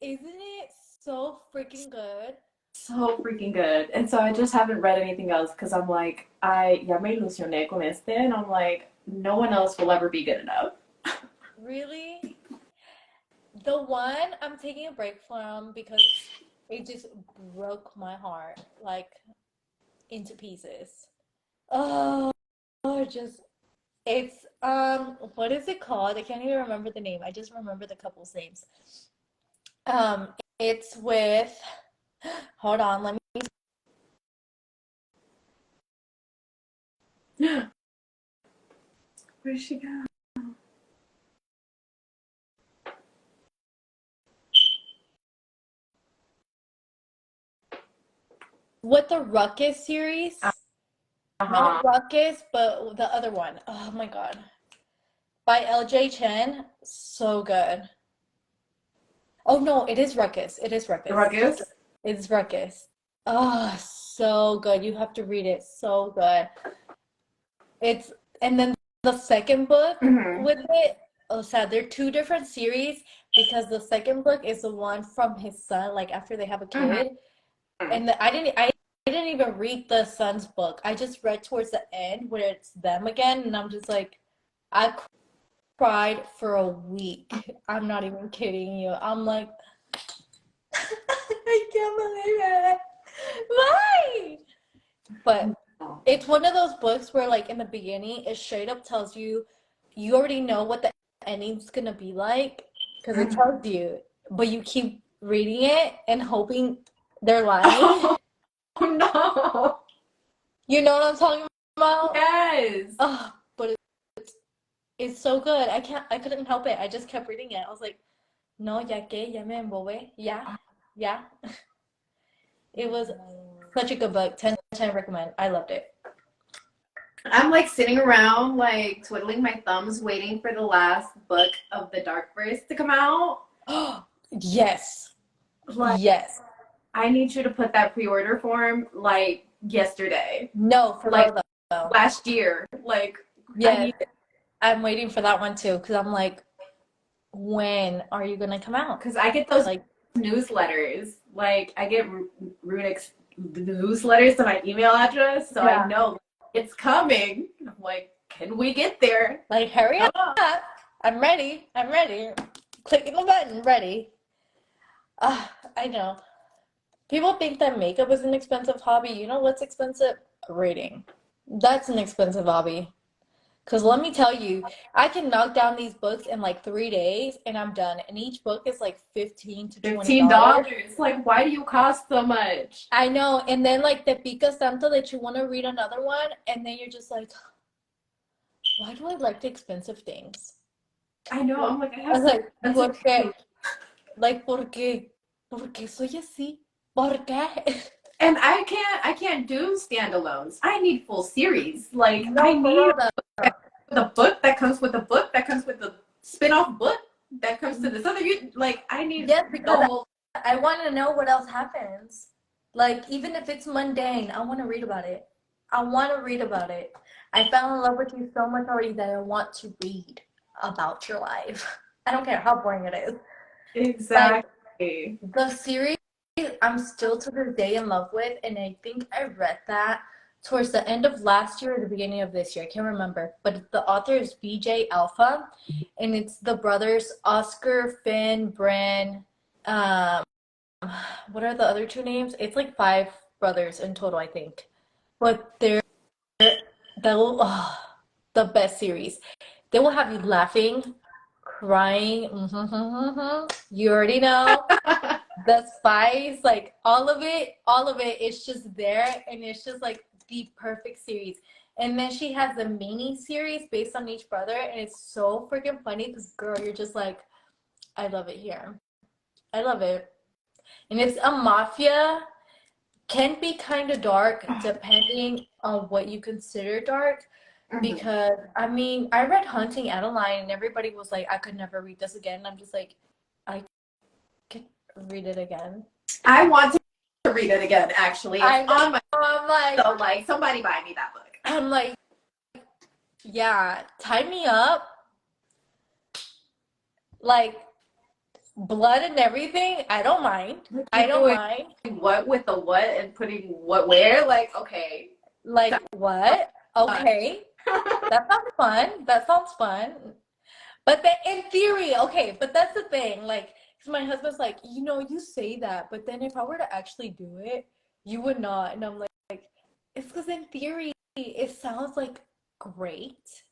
Isn't it so freaking good? So freaking good. And so I just haven't read anything else because I'm like, ya me ilusioné con este, and I'm like, no one else will ever be good enough. Really? The one I'm taking a break from because it just broke my heart, like, into pieces. Oh, it's what is it called? I can't even remember the name. I just remember the couple's names. It's with, hold on, let me. Where'd she go? With the Ruckus series. Not Ruckus, but the other one. Oh my God. By LJ Chen. So good. Oh no, it is Ruckus. It is Ruckus. Ruckus? It's Ruckus. Oh, so good. You have to read it. So good. And then the second book with it. Oh, sad. They're two different series because the second book is the one from his son, like after they have a kid. And I didn't even read the son's book. I just read towards the end where it's them again, and I'm just like, I cried for a week. I'm not even kidding you. I'm like, I can't believe it. Why? But it's one of those books where, like, in the beginning, it straight up tells you, you already know what the ending's gonna be like because it tells you, but you keep reading it and hoping they're lying. Oh no! You know what I'm talking about? Yes. Oh, but it's so good. I couldn't help it. I just kept reading it. I was like, no, ya que, ya me embobé. Yeah. It was such a good book. 10 recommend. I loved it. I'm like sitting around, like twiddling my thumbs, waiting for the last book of the Darkverse to come out. Yes. Like, yes. I need you to put that pre-order form like yesterday. No, for like real though. Last year. Like, yeah, I'm waiting for that one too because I'm like, when are you gonna come out? Because I get those like newsletters. Like, I get Runick's newsletters to my email address, so I know it's coming. I'm like, can we get there? Like, hurry up. I'm ready. Clicking the button, ready. I know. People think that makeup is an expensive hobby. You know what's expensive? Reading. That's an expensive hobby. Because let me tell you, I can knock down these books in like 3 days and I'm done. And each book is like $15 to $20. Like, why do you cost so much? I know. And then like te pica tanto that you want to read another one. And then you're just like, why do I like the expensive things? I know. I'm like, I have porque soy así. ¿Por qué? And I can't do standalones. I need full series. Like, I need the book that comes with a book that comes with the spin-off book that comes to this other. Like, I need because I want to know what else happens. Like, even if it's mundane, I want to read about it. I fell in love with you so much already that I want to read. about your life. I don't care how boring it is. Exactly. Like, the series I'm still to this day in love with, and I think I read that towards the end of last year or the beginning of this year. I can't remember. But the author is BJ Alpha, and it's the brothers Oscar, Finn, Bren. Um, what are the other two names? It's like five brothers in total, I think. But the best series. They will have you laughing, crying. You already know. The spice, like all of it is just there, and it's just like the perfect series. And then she has a mini series based on each brother, and it's so freaking funny because, girl, you're just like, I love it here. I love it. And it's a mafia, can be kind of dark depending on what you consider dark. Because I mean, I read Hunting Adeline, and everybody was like, I could never read this again. And I'm just like, I could read it again. I want to read it again, actually. It's on my I'm like, so like somebody buy me that book. I'm like, yeah, tie me up. Like blood and everything. I don't mind. I don't mind. What with the what and putting what where? Like, okay. Like what? Okay. That sounds fun. That sounds fun. But then in theory, okay, but that's the thing. Like, 'cause my husband's like, you know, you say that, but then if I were to actually do it, you would not. And I'm like, it's because in theory, it sounds like great,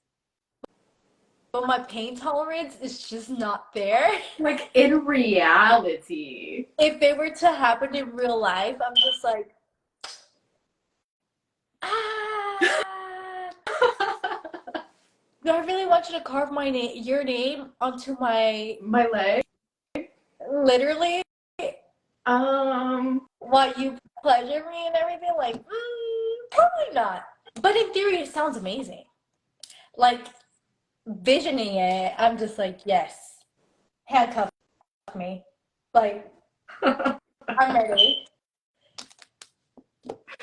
but my pain tolerance is just not there. Like in reality. If they were to happen in real life, I'm just like, ah. Do I really want you to carve your name onto my leg? literally? Um, What, you pleasure me and everything? Like, probably not. But in theory, it sounds amazing. Like, visioning it, I'm just like, yes, handcuff me. Like, I'm ready.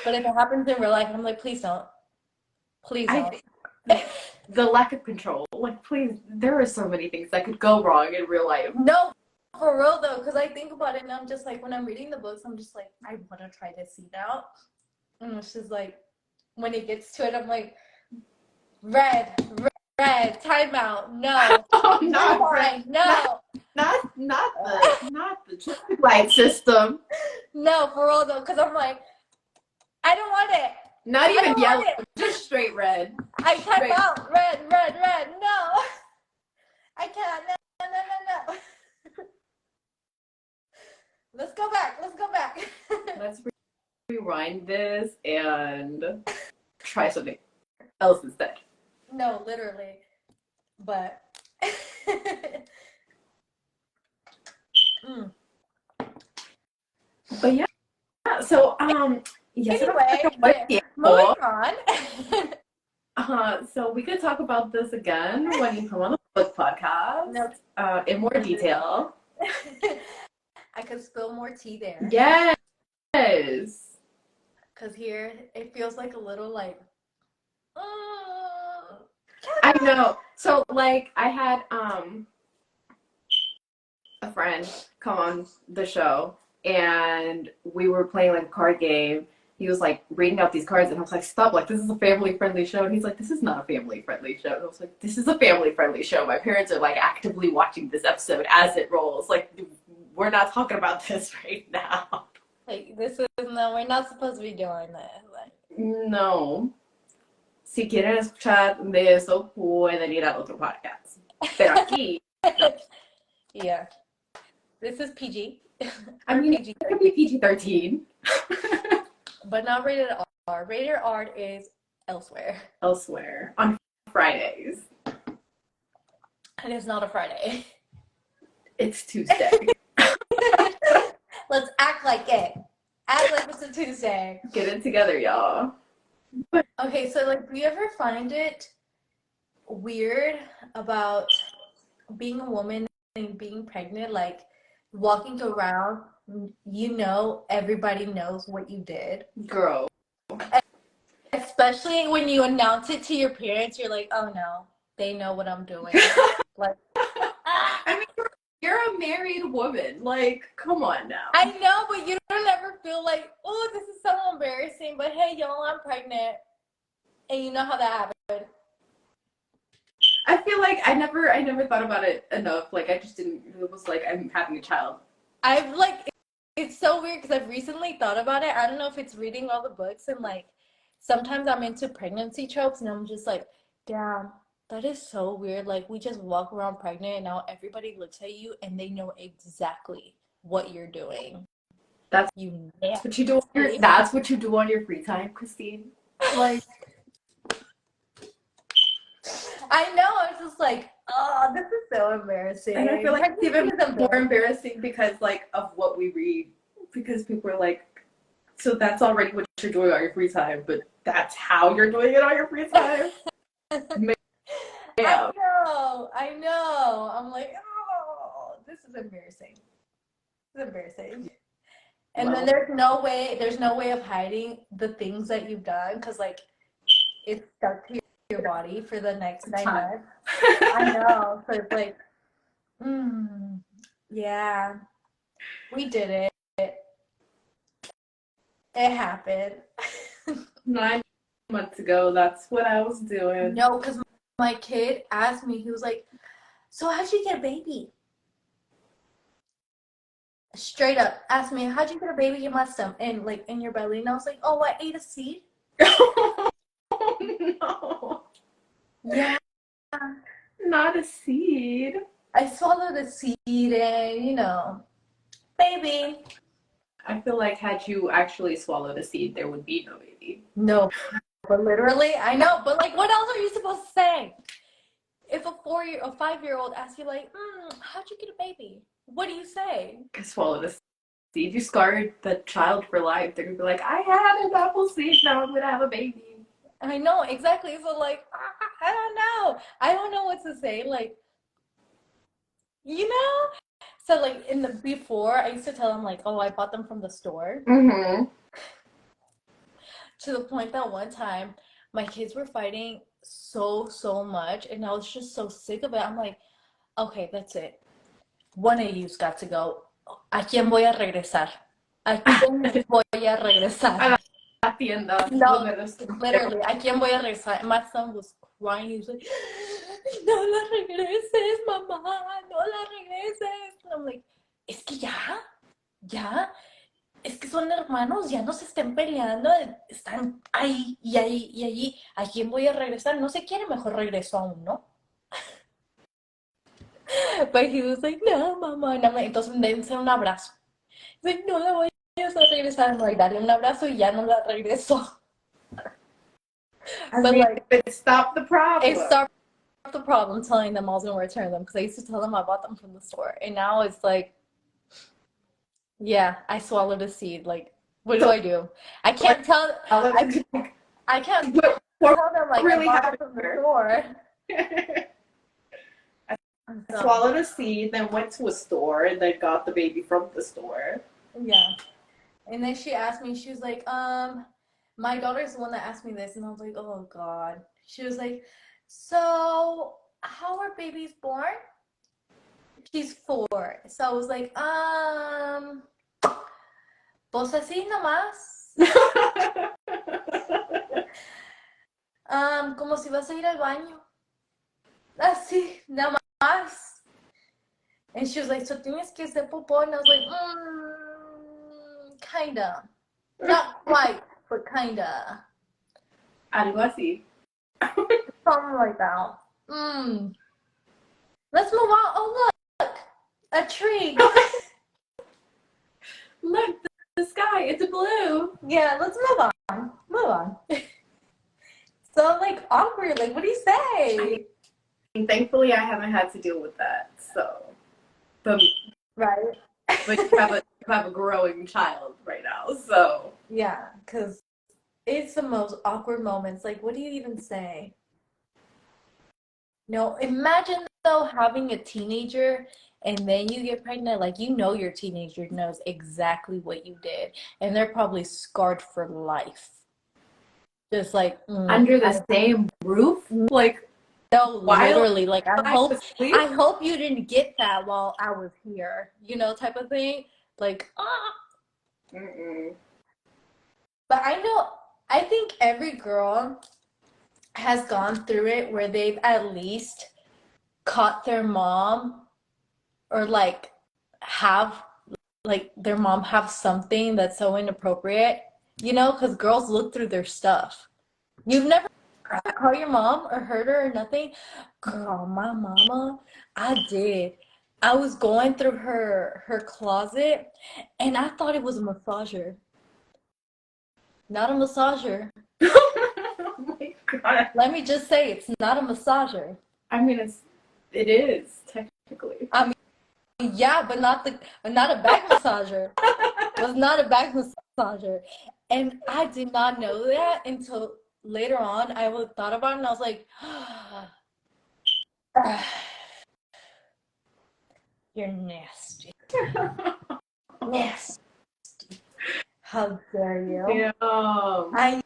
But if it happens in real life, I'm like, please don't. Please don't. The lack of control. Like, please, there are so many things that could go wrong in real life. No, for real though, because I think about it and I'm just like, when I'm reading the books, I'm just like, I want to try this scene out. And it's just like, when it gets to it, I'm like, red, timeout, no. Oh, not red, no. Not the traffic light system. No, for real though, because I'm like, I don't want it. Not even yellow, just straight red. I type out red, no. I can't, no. Let's go back. Let's rewind this and try something else instead. No, literally. But But yeah. So yes. Anyway, moving on. So we could talk about this again when you come on the book podcast. In more detail. I could spill more tea there. Yes. Because here it feels like a little like. I know. So like I had a friend come on the show and we were playing like a card game. He was like reading out these cards and I was like, stop, like this is a family friendly show. And he's like, this is not a family friendly show. And I was like, this is a family friendly show. My parents are like actively watching this episode as it rolls. Like we're not talking about this right now. Like this is no, we're not supposed to be doing this. Like, no. Si quieren escuchar de eso, pueden ir a otro podcast. Pero aquí, no. Yeah. This is PG. I mean, it could be PG-13. But not rated R. Rated R is elsewhere. Elsewhere. On Fridays. And it's not a Friday. It's Tuesday. Let's act like it. Act like it's a Tuesday. Get it together, y'all. Okay, so like, do you ever find it weird about being a woman and being pregnant? Like, walking around, you know, everybody knows what you did. Girl. Especially when you announce it to your parents, you're like, oh no. They know what I'm doing. Like, I mean, you're a married woman. Like, come on now. I know, but you don't ever feel like, oh, this is so embarrassing. But hey, y'all, I'm pregnant. And you know how that happened. I feel like I never thought about it enough. Like, I just didn't, it was like, I'm having a child. I've like, it's so weird because I've recently thought about it. I don't know if it's reading all the books and like, sometimes I'm into pregnancy tropes and I'm just like, damn, that is so weird. Like, we just walk around pregnant and now everybody looks at you and they know exactly what you're doing. That's what you do. That's what you do on your free time, Christine. Like, I know. I was just like, oh, this is so embarrassing. and I feel like it's even more embarrassing because like of what we read. Because people are like, so that's already what you're doing on your free time, but that's how you're doing it on your free time. Yeah. I know. I'm like, oh, this is embarrassing. This is embarrassing. And then there's no way of hiding the things that you've done because like it's stuck to your body for the next 9 months. I know. So it's like, yeah, we did it. It happened. 9 months ago, that's what I was doing. No, because my kid asked me, he was like, so how'd you get a baby? Straight up asked me, how'd you get a baby in my stomach and like in your belly? And I was like, oh, I ate a seed. Oh no. Yeah. Not a seed. I swallowed a seed and, you know, baby. I feel like had you actually swallowed a seed, there would be no baby. No, but literally, I know. But like, what else are you supposed to say? If a 5-year-old asks you like, how'd you get a baby? What do you say? I swallowed a seed. You scarred the child for life. They're gonna be like, I had an apple seed, now I'm gonna have a baby. I know, exactly. So like, I don't know. I don't know what to say. Like, you know? So like before, I used to tell them like, oh, I bought them from the store. Mm-hmm. To the point that one time, my kids were fighting so much, and I was just so sick of it. I'm like, okay, that's it. One of you's got to go. ¿A quién voy a regresar? ¿A quién voy a regresar? At the end of no, literally, ¿a quién voy a regresar? My son was crying. He was like, no la regreses, mamá, no la regreses. And I'm like, es que ya. Es que son hermanos, ya no se estén peleando, están ahí y ahí y allí. ¿A quién voy a regresar? No se quiere, mejor regreso a uno. But he was like, no, mamá. Entonces dense un abrazo. He's like, no la voy a regresar. I'm like, dale un abrazo y ya no la regreso. But like, it stopped the problem. It stopped the problem telling them I was going to return them because I used to tell them I bought them from the store. And now it's like, yeah, I swallowed a seed. Like, what do I do? I can't tell. I can't tell them like really I bought it from the store. I swallowed a seed, then went to a store, and then got the baby from the store. Yeah. And then she asked me, she was like, my daughter's the one that asked me this, and I was like, oh God. She was like, so how are babies born? She's 4. So I was like, pues así nomás. Como si vas a ir al baño. Así, nada más. And she was like, so tienes que hacer popó? And I was like, kinda. Not quite, but kinda. Algo así. Something like that. Let's move on. Oh, look. A tree. Look, the sky, it's blue. Yeah, let's move on. Move on. So, like, awkward. Like, what do you say? Thankfully, I haven't had to deal with that. So, but you have a growing child right now. So yeah, because it's the most awkward moments. Like, what do you even say? No, imagine though having a teenager and then you get pregnant. Like, you know, your teenager knows exactly what you did, and they're probably scarred for life. Just like under the same roof, like. No, While literally, like I was asleep? I hope you didn't get that while I was here, you know, type of thing. Like, ah. Mm-mm. But I think every girl has gone through it where they've at least caught their mom or have their mom have something that's so inappropriate, you know, because girls look through their stuff. You've never called your mom or hurt her or nothing? Girl, my mama, I did. I was going through her closet and I thought it was a massager. Not a massager. Oh my God. Let me just say it's not a massager. I mean, it is technically. I mean, yeah, but not a back massager. Was not a back massager. And I did not know that until later on. I thought about it and I was like, you're nasty. Nasty. How dare you? Yeah. I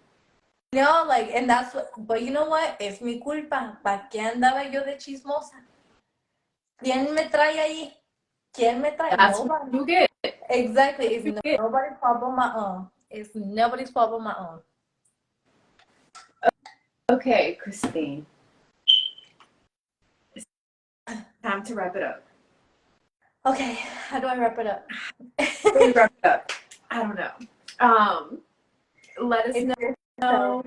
know, like, and that's what, but you know what? Es mi culpa. ¿Para qué andaba yo de chismosa? ¿Quién me trae ahí? ¿Quién me trae? That's what Nobody. you get. Exactly. It's You get. nobody's fault but my own. It's nobody's fault but my own. Okay, Christine. It's time to wrap it up. Okay, how do I wrap it up? Wrap it up. I don't know. Let us know.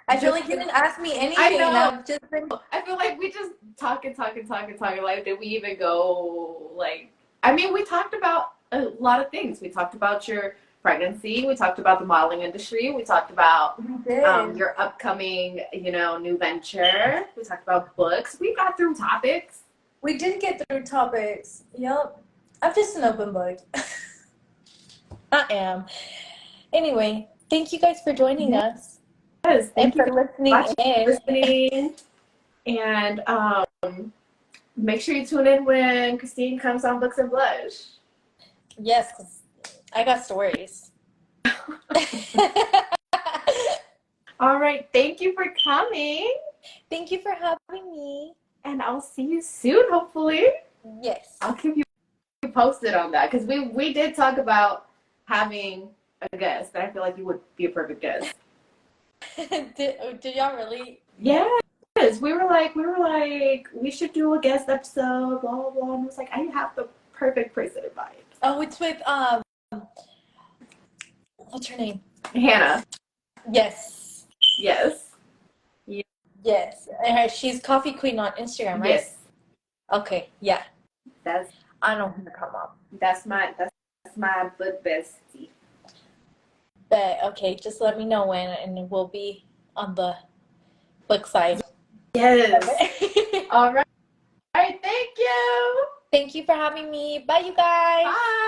I feel like you didn't ask me anything. I know. I've just been. I feel like we just talk. Like, did we even go? Like, I mean, we talked about a lot of things. We talked about your pregnancy. We talked about the modeling industry. We talked about your upcoming, new venture. We talked about books. We got through topics. We did get through topics. Yep. I'm just an open book. I am. Anyway, thank you guys for joining us. Yes, thank you for listening. And make sure you tune in when Christine comes on Books and Blush. Yes, 'cause I got stories. All right. Thank you for coming. Thank you for having me. And I'll see you soon, hopefully. Yes. I'll keep you posted on that because we did talk about having a guest, and I feel like you would be a perfect guest. Did y'all really? Yes. We were like, we should do a guest episode, blah, blah, blah. And I was like, I have the perfect person in mind. Oh, it's with, what's her name? Hannah. Yes. Yes. Yes. And she's Coffee Queen on Instagram, right? Yes. Okay. Yeah. I know who to come up. That's my book bestie. But okay, just let me know when, and we'll be on the book side. Yes. All right. All right. Thank you. Thank you for having me. Bye, you guys. Bye.